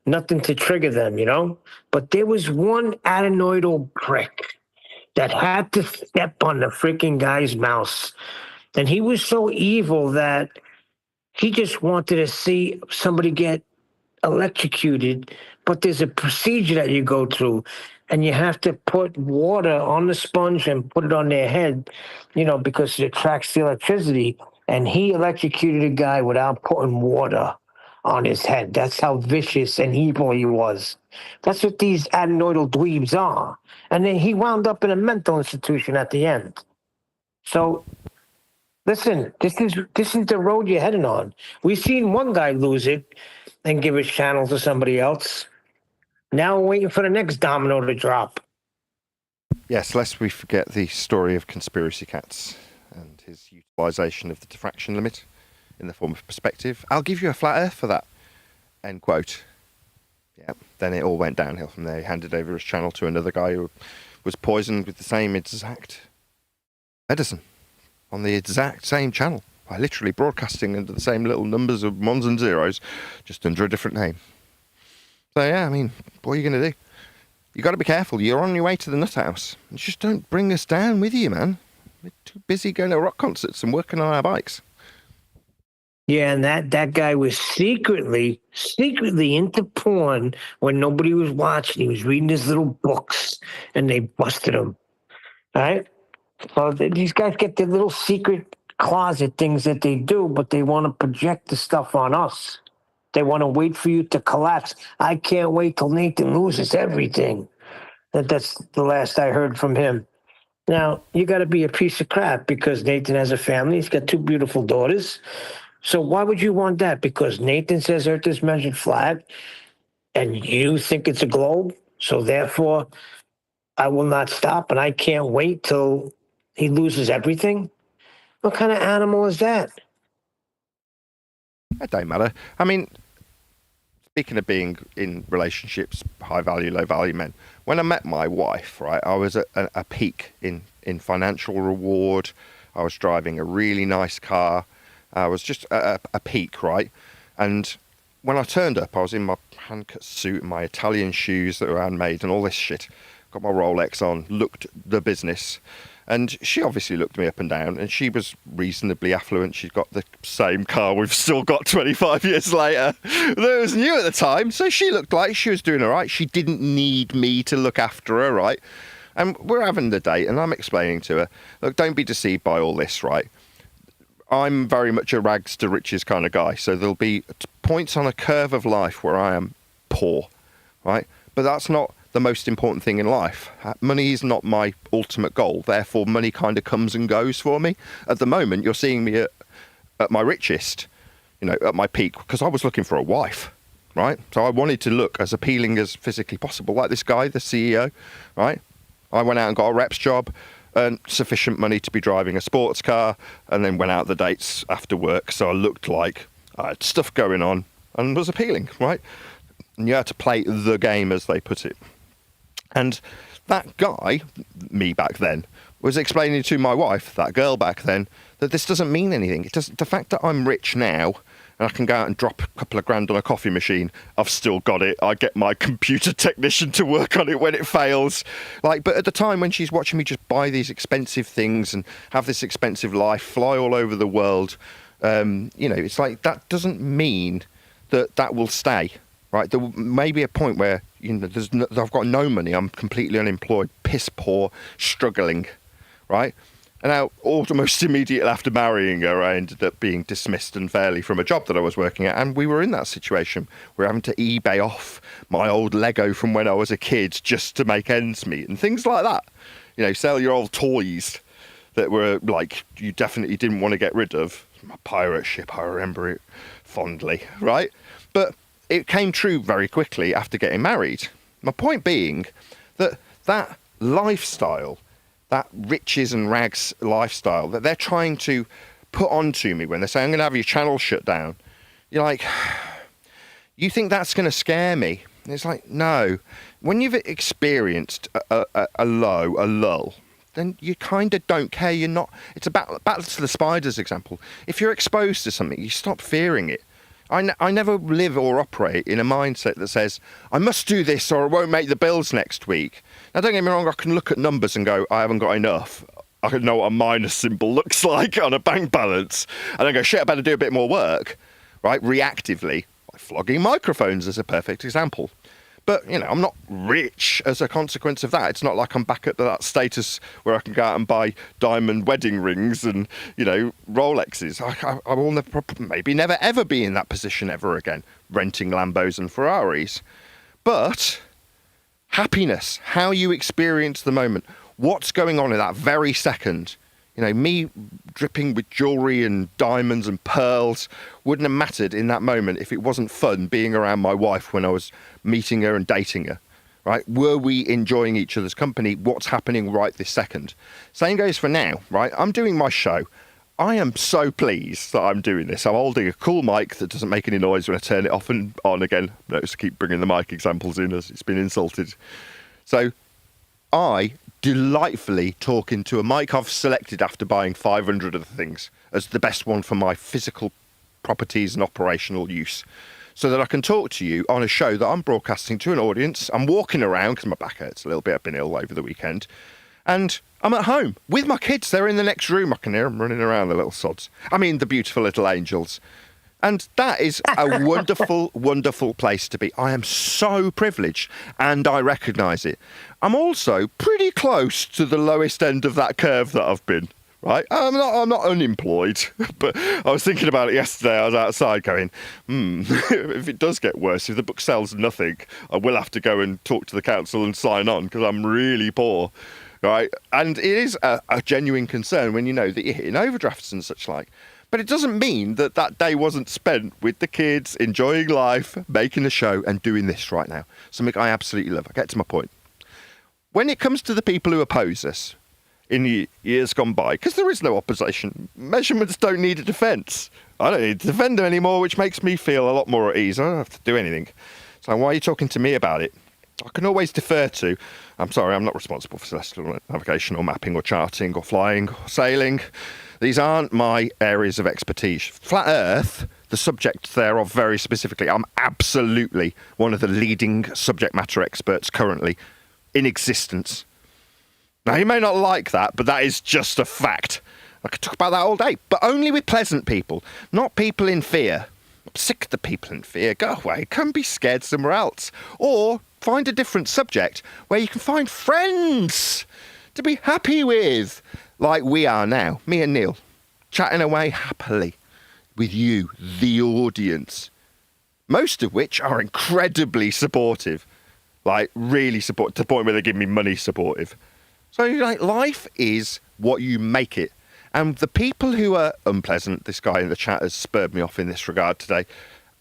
nothing to trigger them, you know? But there was one adenoidal prick that had to step on the freaking guy's mouse. And he was so evil that he just wanted to see somebody get electrocuted, but there's a procedure that you go through, and you have to put water on the sponge and put it on their head, you know, because it attracts the electricity. And he electrocuted a guy without putting water on his head. That's how vicious and evil he was. That's what these adenoidal dweebs are. And then he wound up in a mental institution at the end. So listen, this is the road you're heading on. We've seen one guy lose it and give his channel to somebody else. Now we're waiting for the next domino to drop. Yes, lest we forget the story of Conspiracy Cats and his utilisation of the diffraction limit in the form of perspective. I'll give you a flat earth for that. End quote. Yeah, then it all went downhill from there. He handed over his channel to another guy who was poisoned with the same exact medicine on the exact same channel by literally broadcasting under the same little numbers of ones and zeros, just under a different name. So yeah, I mean, what are you going to do? You got to be careful. You're on your way to the nut house. Just don't bring us down with you, man. We're too busy going to rock concerts and working on our bikes. Yeah, and that guy was secretly into porn when nobody was watching. He was reading his little books, and they busted him. All right? So these guys get their little secret closet things that they do, but they want to project the stuff on us. They want to wait for you to collapse. I can't wait till Nathan loses everything. That's the last I heard from him. Now, you got to be a piece of crap because Nathan has a family. He's got 2 beautiful daughters. So why would you want that? Because Nathan says Earth is measured flat and you think it's a globe. So therefore, I will not stop and I can't wait till he loses everything. What kind of animal is that? It don't matter. I mean, speaking of being in relationships, high value, low value men, when I met my wife, right, I was at a peak in financial reward. I was driving a really nice car. I was just at a peak, right? And when I turned up, I was in my hand-cut suit and my Italian shoes that were handmade and all this shit. Got my Rolex on, looked the business. And she obviously looked me up and down, and she was reasonably affluent. She'd got the same car we've still got 25 years later. That was new at the time, so she looked like she was doing all right. She didn't need me to look after her, right? And we're having the date, and I'm explaining to her, look, don't be deceived by all this, right? I'm very much a rags to riches kind of guy, so there'll be points on a curve of life where I am poor, right? But that's not the most important thing in life. Money is not my ultimate goal, therefore money kind of comes and goes for me. At the moment, you're seeing me at my richest, you know, at my peak, because I was looking for a wife, right? So I wanted to look as appealing as physically possible, like this guy, the CEO, right? I went out and got a rep's job, earned sufficient money to be driving a sports car, and then went out the dates after work, so I looked like I had stuff going on and was appealing, right? And you had to play the game, as they put it. And that guy, me back then, was explaining to my wife, that girl back then, that this doesn't mean anything. It doesn't. The fact that I'm rich now and I can go out and drop a couple of grand on a coffee machine, I've still got it. I get my computer technician to work on it when it fails. Like, but at the time when she's watching me just buy these expensive things and have this expensive life, fly all over the world, you know, it's like that doesn't mean that will stay. Right, there may be a point where, you know, I've got no money, I'm completely unemployed, piss poor, struggling, right? And now, almost immediately after marrying her, I ended up being dismissed unfairly from a job that I was working at. And we were in that situation. We were having to eBay off my old Lego from when I was a kid just to make ends meet and things like that. You know, sell your old toys that were like you definitely didn't want to get rid of. My pirate ship, I remember it fondly, right? But it came true very quickly after getting married. My point being that lifestyle, that riches and rags lifestyle that they're trying to put onto me when they say, I'm going to have your channel shut down. You're like, you think that's going to scare me? And it's like, no. When you've experienced a lull, then you kind of don't care. You're not, it's about back to the spiders example. If you're exposed to something, you stop fearing it. I never live or operate in a mindset that says, I must do this or I won't make the bills next week. Now, don't get me wrong, I can look at numbers and go, I haven't got enough. I can know what a minus symbol looks like on a bank balance. And then go, shit, I better do a bit more work, right? Reactively, like flogging microphones is a perfect example. But, you know, I'm not rich as a consequence of that. It's not like I'm back at that status where I can go out and buy diamond wedding rings and, you know, Rolexes. I will maybe never, ever be in that position ever again, renting Lambos and Ferraris. But happiness, how you experience the moment, what's going on in that very second. You know, me dripping with jewellery and diamonds and pearls wouldn't have mattered in that moment if it wasn't fun being around my wife when I was meeting her and dating her, right? Were we enjoying each other's company? What's happening right this second? Same goes for now, right? I'm doing my show. I am so pleased that I'm doing this. I'm holding a cool mic that doesn't make any noise when I turn it off and on again. Notice I keep bringing the mic examples in as it's been insulted. So I delightfully talk into a mic I've selected after buying 500 of the things as the best one for my physical properties and operational use, so that I can talk to you on a show that I'm broadcasting to an audience. I'm walking around because my back hurts a little bit. I've been ill over the weekend. And I'm at home with my kids. They're in the next room. I can hear them running around, the little sods. I mean, the beautiful little angels. And that is a wonderful, wonderful place to be. I am so privileged and I recognise it. I'm also pretty close to the lowest end of that curve that I've been, right? I'm not unemployed, but I was thinking about it yesterday. I was outside going, if it does get worse, if the book sells nothing, I will have to go and talk to the council and sign on because I'm really poor, right? And it is a genuine concern when you know that you're hitting overdrafts and such like. But it doesn't mean that that day wasn't spent with the kids, enjoying life, making a show and doing this right now. Something I absolutely love. I get to my point. When it comes to the people who oppose us in the years gone by, because there is no opposition, measurements don't need a defence. I don't need to defend them anymore, which makes me feel a lot more at ease. I don't have to do anything. So why are you talking to me about it? I can always defer to, I'm sorry, I'm not responsible for celestial navigation or mapping or charting or flying or sailing. These aren't my areas of expertise. Flat Earth, the subject thereof very specifically, I'm absolutely one of the leading subject matter experts currently in existence. Now, you may not like that, but that is just a fact. I could talk about that all day, but only with pleasant people, not people in fear. I'm sick of the people in fear. Go away, come be scared somewhere else. Or find a different subject where you can find friends to be happy with. Like we are now, me and Neil, chatting away happily with you, the audience. Most of which are incredibly supportive, like really supportive, to the point where they give me money supportive. So like life is what you make it. And the people who are unpleasant, this guy in the chat has spurred me off in this regard today,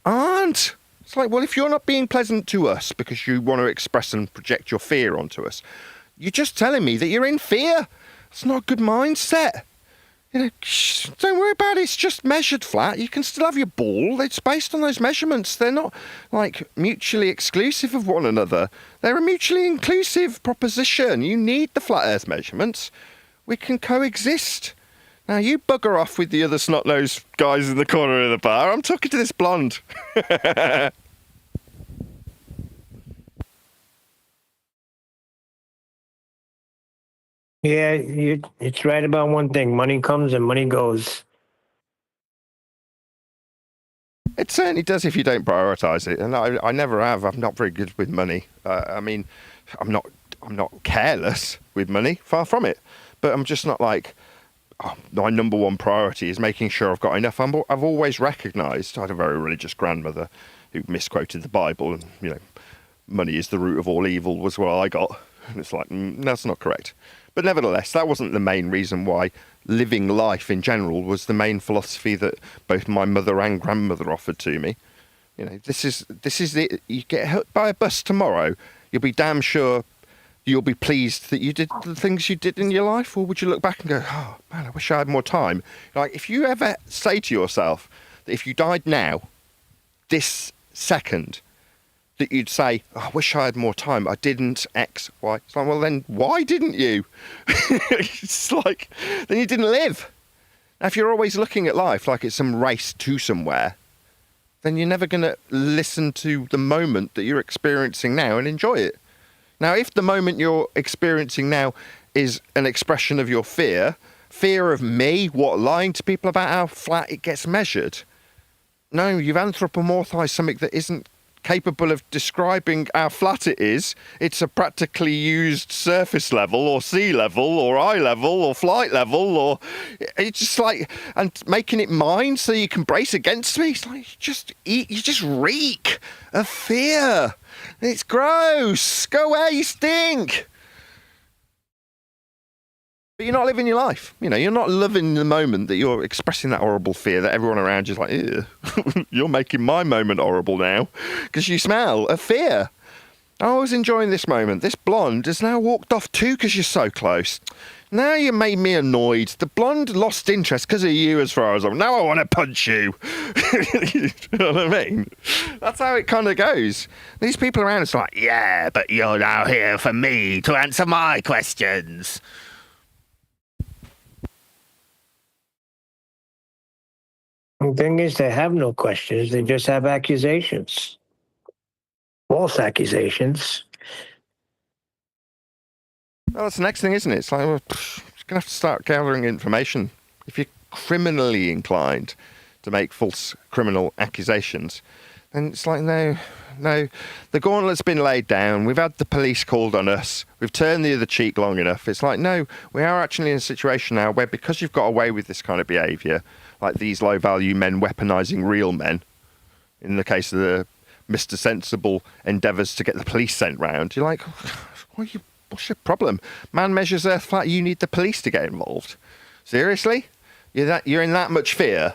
aren't. It's like, well, if you're not being pleasant to us because you want to express and project your fear onto us, you're just telling me that you're in fear. It's not a good mindset. You know, don't worry about it. It's just measured flat. You can still have your ball. It's based on those measurements. They're not like mutually exclusive of one another. They're a mutually inclusive proposition. You need the flat Earth measurements. We can coexist. Now you bugger off with the other snot-nosed guys in the corner of the bar. I'm talking to this blonde. Yeah, it's right about one thing. Money comes and money goes. It certainly does if you don't prioritise it, and I never have. I'm not very good with money. I mean, I'm not careless with money. Far from it. But I'm just not like my number one priority is making sure I've got enough. I've always recognised, I had a very religious grandmother who misquoted the Bible, and, you know, money is the root of all evil was what I got. And it's like, that's not correct. But nevertheless, that wasn't the main reason why living life in general was the main philosophy that both my mother and grandmother offered to me. You know, this is it. You get hit by a bus tomorrow, you'll be damn sure you'll be pleased that you did the things you did in your life, or would you look back and go, oh man, I wish I had more time? Like, if you ever say to yourself that if you died now, this second, that you'd say, oh, I wish I had more time, I didn't X, Y. It's like, well then, why didn't you? It's like, then you didn't live. Now, if you're always looking at life like it's some race to somewhere, then you're never going to listen to the moment that you're experiencing now and enjoy it. Now, if the moment you're experiencing now is an expression of your fear of me, lying to people about how flat it gets measured, no, you've anthropomorphized something that isn't capable of describing how flat it is. It's a practically used surface level or sea level or eye level or flight level, or it's just like, and making it mine so you can brace against me. It's like, you just reek of fear. It's gross. Go away, you stink. But you're not living your life. You know, you're not loving the moment that you're expressing that horrible fear that everyone around you is like, ew, you're making my moment horrible now because you smell of fear. I was enjoying this moment. This blonde has now walked off too because you're so close. Now you made me annoyed. The blonde lost interest because of you as far as I'm. Now I want to punch you. You know what I mean? That's how it kind of goes. These people around us are like, yeah, but you're now here for me to answer my questions. The thing is, they have no questions. They just have accusations. False accusations. Well, that's the next thing, isn't it? It's like, we're going to have to start gathering information. If you're criminally inclined to make false criminal accusations, then it's like, no, the gauntlet's been laid down. We've had the police called on us. We've turned the other cheek long enough. It's like, no, we are actually in a situation now where, because you've got away with this kind of behaviour, like these low-value men weaponising real men, in the case of the Mr. Sensible endeavours to get the police sent round, you're like, what's your problem? Man measures earth flat, you need the police to get involved. Seriously? You're in that much fear?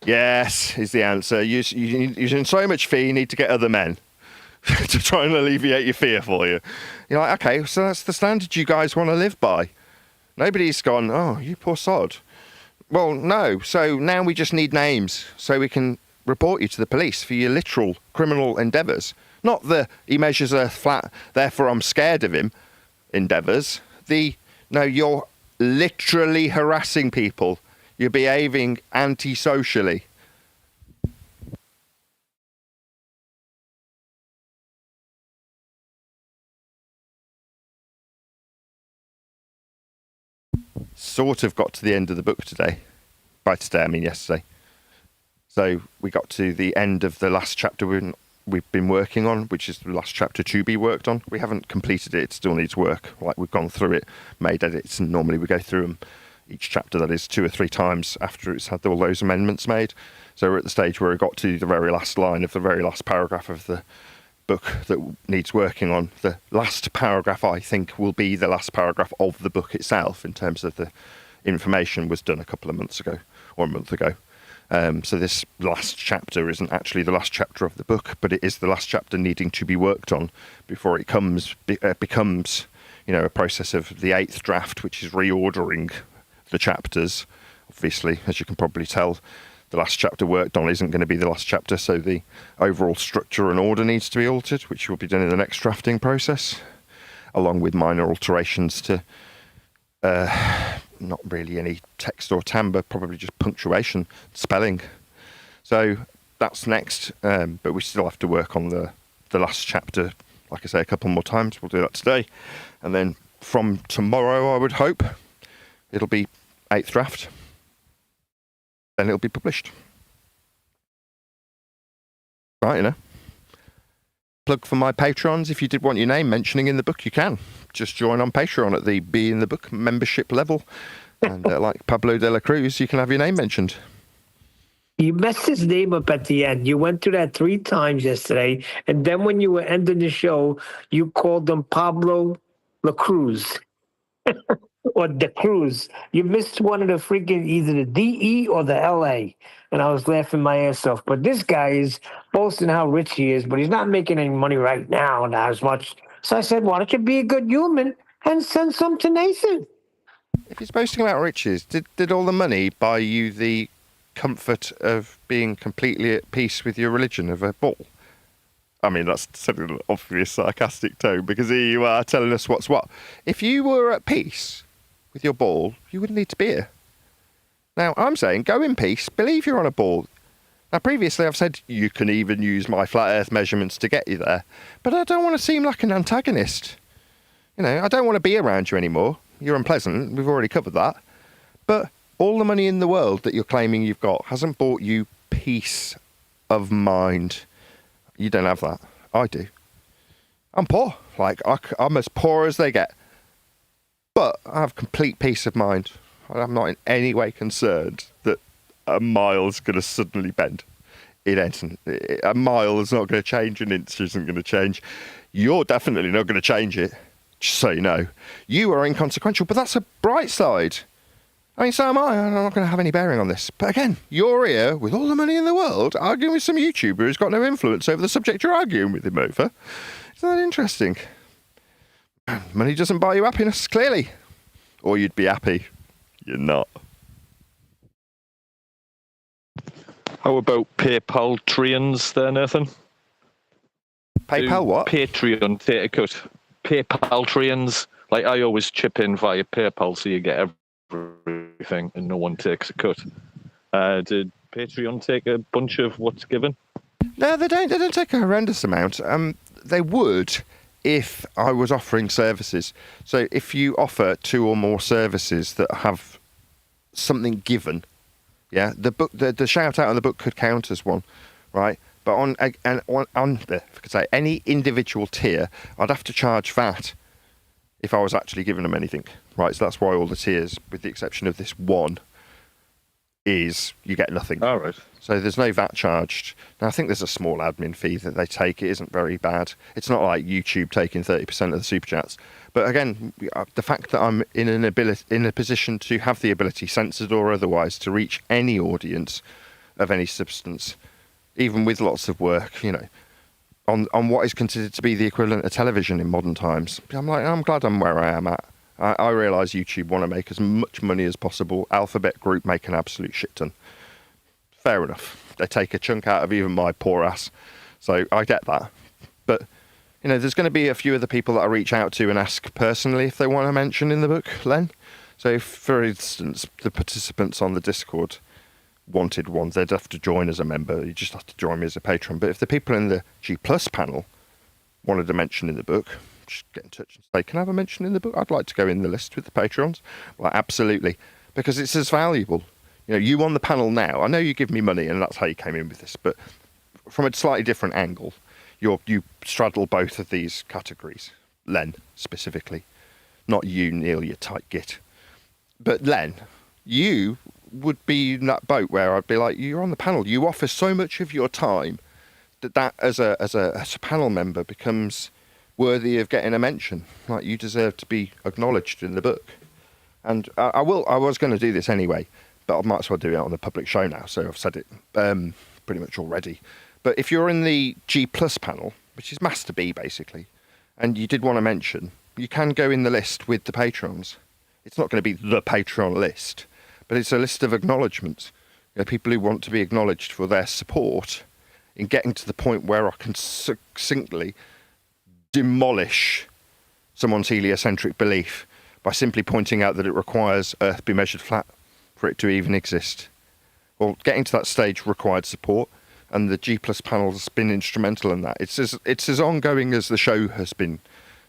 Yes, is the answer. You're in so much fear, you need to get other men to try and alleviate your fear for you. You're like, okay, so that's the standard you guys want to live by. Nobody's gone, oh, you poor sod. Well, no. So now we just need names so we can report you to the police for your literal criminal endeavours. Not the he measures earth flat, therefore I'm scared of him endeavours. No, you're literally harassing people. You're behaving antisocially. Sort of got to the end of the book today. By today, I mean yesterday. So we got to the end of the last chapter we've been working on, which is the last chapter to be worked on. We haven't completed it. It still needs work. Like, we've gone through it, made edits, and normally we go through them, each chapter, that is, 2 or 3 times after it's had all those amendments made. So we're at the stage where we got to the very last line of the very last paragraph of the book that needs working on. The last paragraph, I think, will be the last paragraph of the book itself, in terms of the information was done a couple of months ago, or a month ago. So this last chapter isn't actually the last chapter of the book, but it is the last chapter needing to be worked on before it becomes, a process of the 8th draft, which is reordering the chapters. Obviously, as you can probably tell, the last chapter worked on isn't going to be the last chapter, so the overall structure and order needs to be altered, which will be done in the next drafting process, along with minor alterations to not really any text or timbre, probably just punctuation, spelling. So that's next, but we still have to work on the last chapter, like I say, a couple more times. We'll do that today. And then from tomorrow, I would hope, it'll be 8th draft. Then it'll be published. Right, Plug for my patrons. If you did want your name mentioning in the book, you can. Just join on Patreon at the Be in the Book membership level. And like Pablo de la Cruz, you can have your name mentioned. You messed his name up at the end. You went through that 3 times yesterday, and then when you were ending the show, you called him Pablo La Cruz or De Cruz. You missed one of the freaking either the DE or the LA, and I was laughing my ass off. But this guy is boasting how rich he is, but he's not making any money right now, not as much. So I said, why don't you be a good human and send some to Nathan? If he's boasting about riches, did all the money buy you the comfort of being completely at peace with your religion of a ball? I mean, that's certainly an obvious sarcastic tone, because here you are telling us what's what. If you were at peace with your ball, you wouldn't need to be here. Now, I'm saying go in peace, believe you're on a ball. Now, previously I've said you can even use my flat earth measurements to get you there, but I don't want to seem like an antagonist. You know, I don't want to be around you anymore. You're unpleasant, we've already covered that. But all the money in the world that you're claiming you've got hasn't bought you peace of mind. You don't have that. I do. I'm poor. Like, I'm as poor as they get. But I have complete peace of mind. I'm not in any way concerned that a mile's going to suddenly bend. It isn't. A mile is not going to change. An inch isn't going to change. You're definitely not going to change it. Just so you know. You are inconsequential, but that's a bright side. I mean, so am I. I'm not going to have any bearing on this. But again, you're here with all the money in the world arguing with some YouTuber who's got no influence over the subject you're arguing with him over. Isn't that interesting? Money doesn't buy you happiness, clearly. Or you'd be happy. You're not. How about PayPal-trians there, Nathan? PayPal what? Patreon take a cut. PayPal-trians. Like, I always chip in via PayPal so you get everything and no one takes a cut. Did Patreon take a bunch of what's given? No, they don't. They don't take a horrendous amount. They would if I was offering services. So if you offer 2 or more services that have something given, yeah, the shout out on the book could count as one, right? But on if I could say any individual tier, I'd have to charge VAT if I was actually giving them anything, right? So that's why all the tiers, with the exception of this one, is you get nothing. All right. So there's no VAT charged. Now, I think there's a small admin fee that they take. It isn't very bad. It's not like YouTube taking 30% of the super chats. But again, the fact that I'm in a position to have the ability, censored or otherwise, to reach any audience of any substance, even with lots of work, you know, on what is considered to be the equivalent of television in modern times, I'm glad I'm where I am at. I realise YouTube want to make as much money as possible. Alphabet Group make an absolute shit ton. Fair enough. They take a chunk out of even my poor ass. So I get that. But, you know, there's going to be a few of the people that I reach out to and ask personally if they want to mention in the book, Len. So if, for instance, the participants on the Discord wanted one, they'd have to join as a member. You just have to join me as a patron. But if the people in the G Plus panel wanted to mention in the book, just get in touch and say, can I have a mention in the book? I'd like to go in the list with the patrons. Well, absolutely, because it's as valuable. You know, you on the panel now, I know you give me money and that's how you came in with this, but from a slightly different angle, you straddle both of these categories. Len, specifically. Not you, Neil, you tight git. But Len, you would be in that boat where I'd be like, you're on the panel, you offer so much of your time that as a panel member becomes worthy of getting a mention. Like, you deserve to be acknowledged in the book. And I was going to do this anyway, but I might as well do it on the public show now, so I've said it pretty much already. But if you're in the G Plus panel, which is Master B basically, and you did want to mention, you can go in the list with the patrons. It's not going to be the patron list, but it's a list of acknowledgements. You know, people who want to be acknowledged for their support in getting to the point where I can succinctly demolish someone's heliocentric belief by simply pointing out that it requires Earth be measured flat for it to even exist. Well, getting to that stage required support, and the G Plus panel has been instrumental in that. It's as ongoing as the show has been.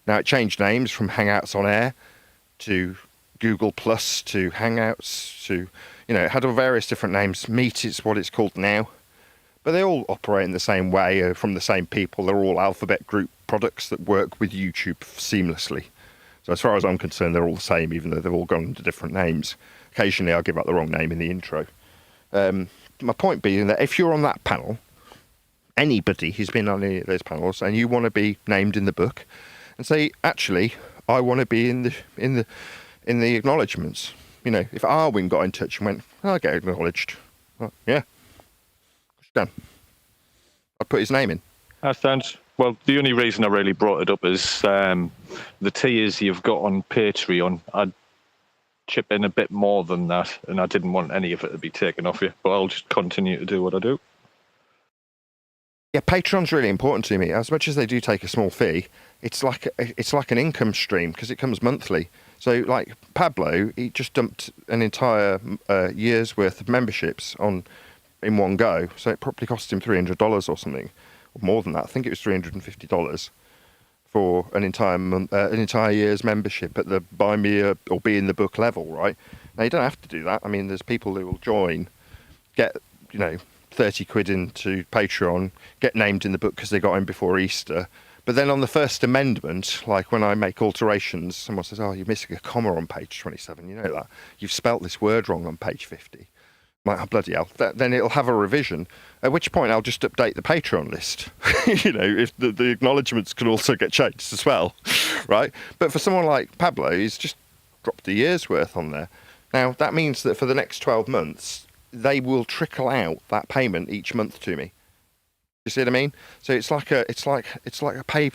Now, it changed names from Hangouts on Air to Google Plus to Hangouts to, you know, it had all various different names. Meet is what it's called now. But they all operate in the same way, from the same people. They're all Alphabet Group products that work with YouTube seamlessly. So as far as I'm concerned, they're all the same, even though they've all gone under different names. Occasionally, I'll give out the wrong name in the intro. My point being that if you're on that panel, anybody who's been on any of those panels, and you want to be named in the book, and say, actually, I want to be in the acknowledgements. You know, if Arwin got in touch and went, I'll get acknowledged. Well, yeah, done. I'd put his name in. That sounds... Well, the only reason I really brought it up is the tiers you've got on Patreon. I'd chip in a bit more than that, and I didn't want any of it to be taken off you, but I'll just continue to do what I do. Yeah, Patreon's really important to me. As much as they do take a small fee, it's like an income stream because it comes monthly. So, like Pablo, he just dumped an entire year's worth of memberships in one go. So it probably cost him $300 or something, or more than that. I think it was $350 for an entire year's membership at the buy me or be in the book level, right? Now you don't have to do that. I mean, there's people who will join, get 30 quid into Patreon, get named in the book because they got in before Easter. But then on the first amendment, like when I make alterations, someone says, oh, you're missing a comma on page 27. You know that. You've spelt this word wrong on page 50. I'm like, oh, bloody hell. Then it'll have a revision, at which point I'll just update the Patreon list. If the acknowledgements can also get changed as well, right? But for someone like Pablo, he's just dropped a year's worth on there. Now, that means that for the next 12 months, they will trickle out that payment each month to me. You see what I mean? So it's like a pay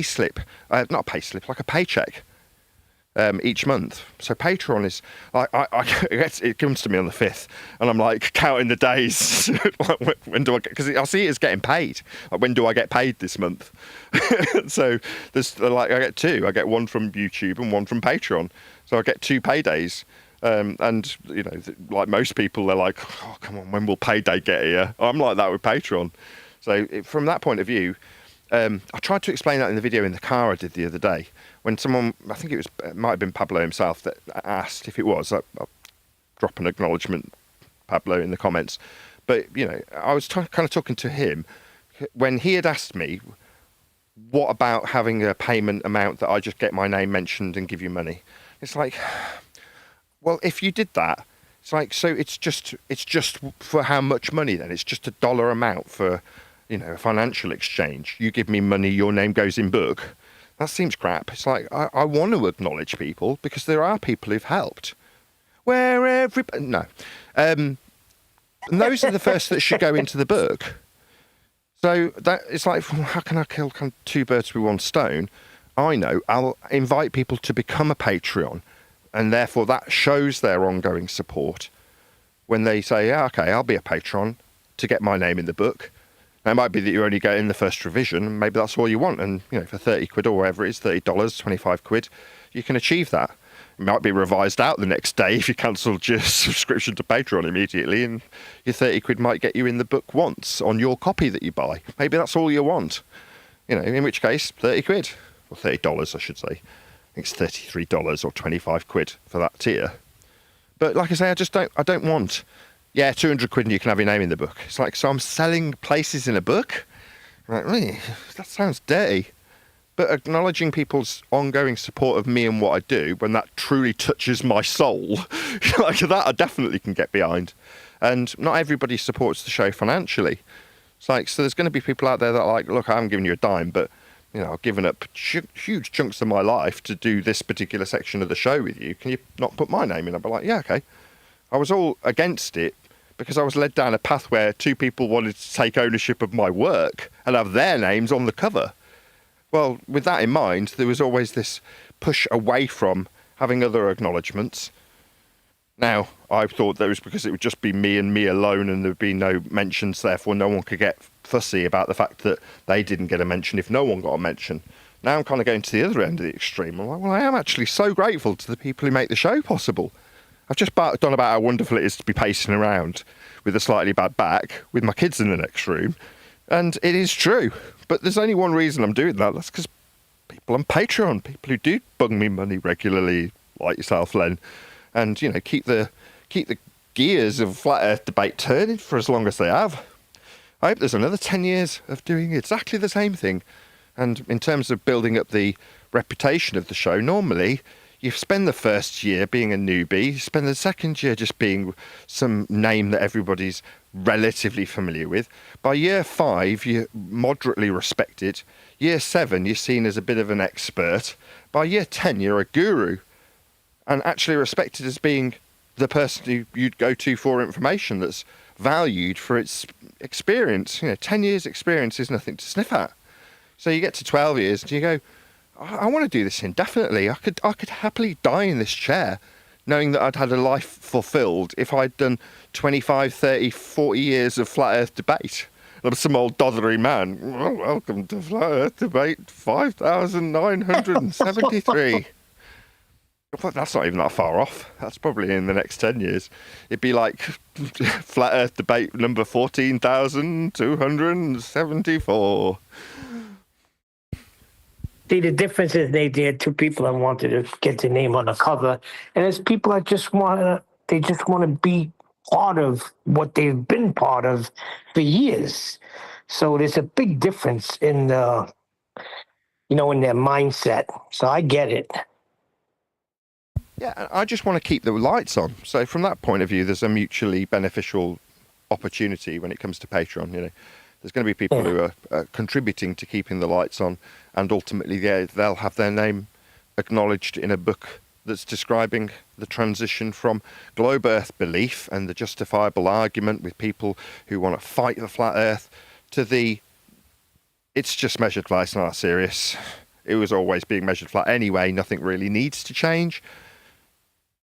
slip, not a pay slip, like a paycheck each month. So Patreon is like it comes to me on the 5th, and I'm like counting the days. When do I get? Because I see it as getting paid. Like, when do I get paid this month? So there's I get two. I get one from YouTube and one from Patreon. So I get 2 paydays. And like most people, they're like, oh, come on, when will payday get here? I'm like that with Patreon. So from that point of view, I tried to explain that in the video in the car I did the other day, when someone, I think it might have been Pablo himself that asked if it was. I'll drop an acknowledgement, Pablo, in the comments. But, I was kind of talking to him when he had asked me, what about having a payment amount that I just get my name mentioned and give you money? It's like, well, if you did that, it's like, so it's just for how much money then? It's just a dollar amount for, a financial exchange. You give me money, your name goes in book. That seems crap. It's like, I want to acknowledge people because there are people who've helped. Where everybody... No. And those are the first that should go into the book. So that it's like, well, how can I kill 2 birds with 1 stone? I know, I'll invite people to become a Patreon, and therefore that shows their ongoing support when they say, yeah, okay, I'll be a patron to get my name in the book. Now, it might be that you only get in the first revision, maybe that's all you want, and for 30 quid or whatever it is, $30, 25 quid, you can achieve that. It might be revised out the next day if you cancelled your subscription to Patreon immediately, and your 30 quid might get you in the book once on your copy that you buy. Maybe that's all you want. In which case, 30 quid, or $30 I should say. I think it's $33 or 25 quid for that tier. But like I say, I don't want, 200 quid and you can have your name in the book. It's like, so I'm selling places in a book? Like, really? That sounds dirty. But acknowledging people's ongoing support of me and what I do, when that truly touches my soul, like that I definitely can get behind. And not everybody supports the show financially. It's like, so there's going to be people out there that are like, look, I haven't given you a dime, but I've given up huge chunks of my life to do this particular section of the show with you. Can you not put my name in? I'd be like, yeah, okay. I was all against it because I was led down a path where 2 people wanted to take ownership of my work and have their names on the cover. Well, with that in mind, there was always this push away from having other acknowledgements. Now, I thought that was because it would just be me and me alone and there would be no mentions, therefore no one could get fussy about the fact that they didn't get a mention if no one got a mention. Now I'm kind of going to the other end of the extreme. I'm like, well, I am actually so grateful to the people who make the show possible. I've just done about how wonderful it is to be pacing around with a slightly bad back with my kids in the next room. And it is true. But there's only one reason I'm doing that. That's because people on Patreon, people who do bung me money regularly, like yourself, Len, and, keep the gears of flat earth debate turning for as long as they have. I hope there's another 10 years of doing exactly the same thing. And in terms of building up the reputation of the show, normally you spend the first year being a newbie, you spend the second year just being some name that everybody's relatively familiar with. By year 5, you're moderately respected. Year 7, you're seen as a bit of an expert. By year 10, you're a guru and actually respected as being the person who you'd go to for information that's valued for its experience. 10 years experience is nothing to sniff at. So you get to 12 years and you go, I want to do this indefinitely. I could happily die in this chair knowing that I'd had a life fulfilled if I'd done 25, 30, 40 years of flat earth debate. I'm some old doddlery man. Well, welcome to Flat Earth Debate 5973. That's not even that far off. That's probably in the next 10 years. It'd be like Flat Earth Debate number 14,274. See, the difference is there are two people that wanted to get their name on the cover, and there's people that just want to be part of what they've been part of for years. So there's a big difference in the, in their mindset. So I get it. Yeah, I just want to keep the lights on. So from that point of view, there's a mutually beneficial opportunity when it comes to Patreon. There's going to be people who are contributing to keeping the lights on, and ultimately they'll have their name acknowledged in a book that's describing the transition from globe earth belief and the justifiable argument with people who want to fight the flat earth to the it's just measured flat, it's not serious. It was always being measured flat anyway, nothing really needs to change.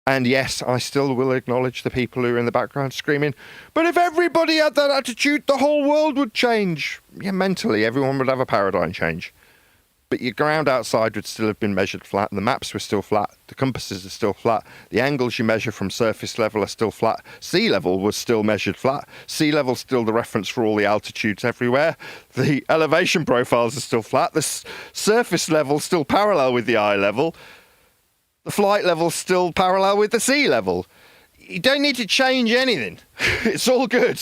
And yes, I still will acknowledge the people who are in the background screaming, but if everybody had that attitude, the whole world would change. Yeah, mentally, everyone would have a paradigm change. But your ground outside would still have been measured flat, and the maps were still flat, the compasses are still flat, the angles you measure from surface level are still flat, sea level was still measured flat, sea level's still the reference for all the altitudes everywhere, the elevation profiles are still flat, the surface level's still parallel with the eye level, the flight level's still parallel with the sea level. You don't need to change anything. It's all good.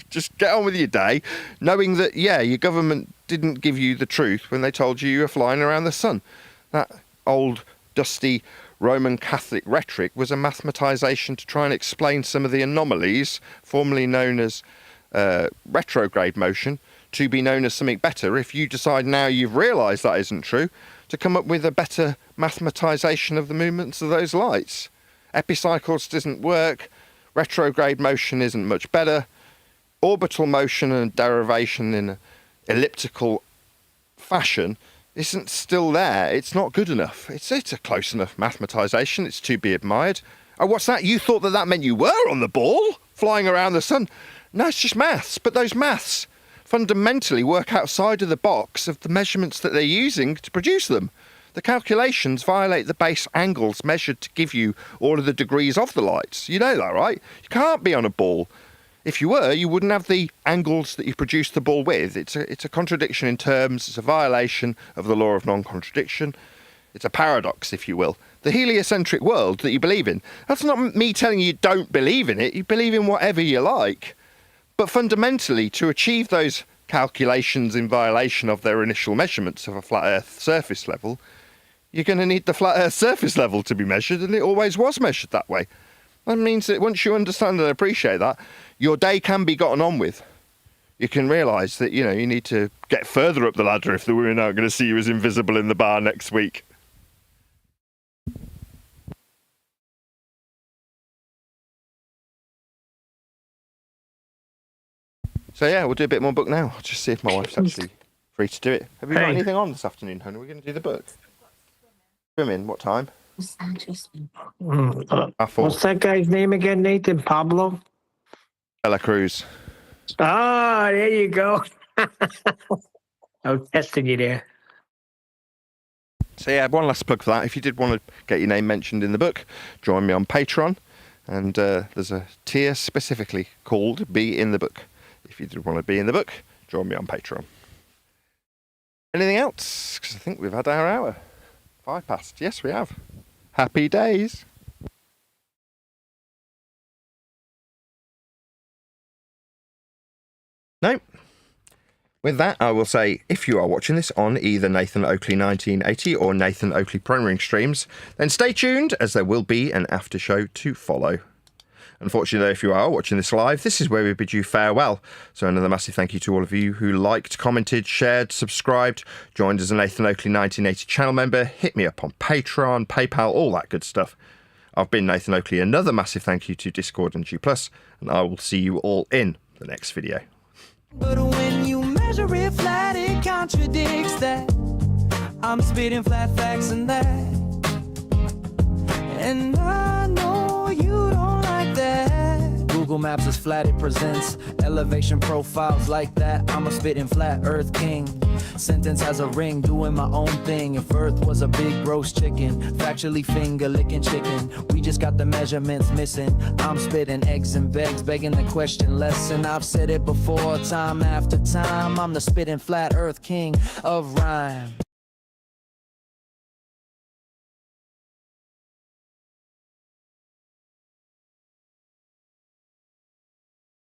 Just get on with your day, knowing that, yeah, your government didn't give you the truth when they told you were flying around the sun. That old, dusty Roman Catholic rhetoric was a mathematisation to try and explain some of the anomalies, formerly known as retrograde motion, to be known as something better. If you decide now you've realised that isn't true, to come up with a better mathematisation of the movements of those lights. Epicycles doesn't work, retrograde motion isn't much better, orbital motion and derivation in an elliptical fashion isn't still there. It's not good enough. It's a close enough mathematisation. It's to be admired. Oh, what's that? You thought that meant you were on the ball, flying around the sun? No, it's just maths. But those maths fundamentally work outside of the box of the measurements that they're using to produce them. The calculations violate the base angles measured to give you all of the degrees of the lights. You know that, right? You can't be on a ball. If you were, you wouldn't have the angles that you produce the ball with. It's a contradiction in terms. It's a violation of the law of non-contradiction. It's a paradox, if you will. The heliocentric world that you believe in, that's not me telling you don't believe in it. You believe in whatever you like. But fundamentally, to achieve those calculations in violation of their initial measurements of a flat Earth surface level, you're going to need the flat Earth surface level to be measured, and it always was measured that way. That means that once you understand and appreciate that, your day can be gotten on with. You can realise that, you need to get further up the ladder if the women aren't going to see you as invisible in the bar next week. So yeah, we'll do a bit more book now. I'll just see if my wife's actually free to do it. Have you got anything on this afternoon, hon? Are we going to do the book? Swimming, what time? What's Half 4. that guy's name again, Nathan? Pablo? Bella Cruz. Ah, there you go. I'm testing you there. So yeah, one last plug for that. If you did want to get your name mentioned in the book, join me on Patreon. And there's a tier specifically called Be in the Book. If you did want to be in the book, join me on Patreon. Anything else? Because I think we've had our hour. 5 past. Yes, we have. Happy days. No. With that, I will say, if you are watching this on either Nathan Oakley 1980 or Nathan Oakley Premiering streams, then stay tuned, as there will be an after show to follow. Unfortunately, if you are watching this live, this is where we bid you farewell. So another massive thank you to all of you who liked, commented, shared, subscribed, joined as a Nathan Oakley 1980 channel member, hit me up on Patreon, PayPal, all that good stuff. I've been Nathan Oakley. Another massive thank you to Discord and G+, and I will see you all in the next video. But when you measure it flat, it contradicts that. I'm spitting flat facts and that. And I know you don't like that. Google Maps is flat, it presents elevation profiles like that. I'm a spitting flat earth king. Sentence has a ring, doing my own thing. If earth was a big roast chicken, factually finger licking chicken, we just got the measurements missing. I'm spitting eggs and begs, begging the question lesson. I've said it before, time after time. I'm the spitting flat earth king of rhyme.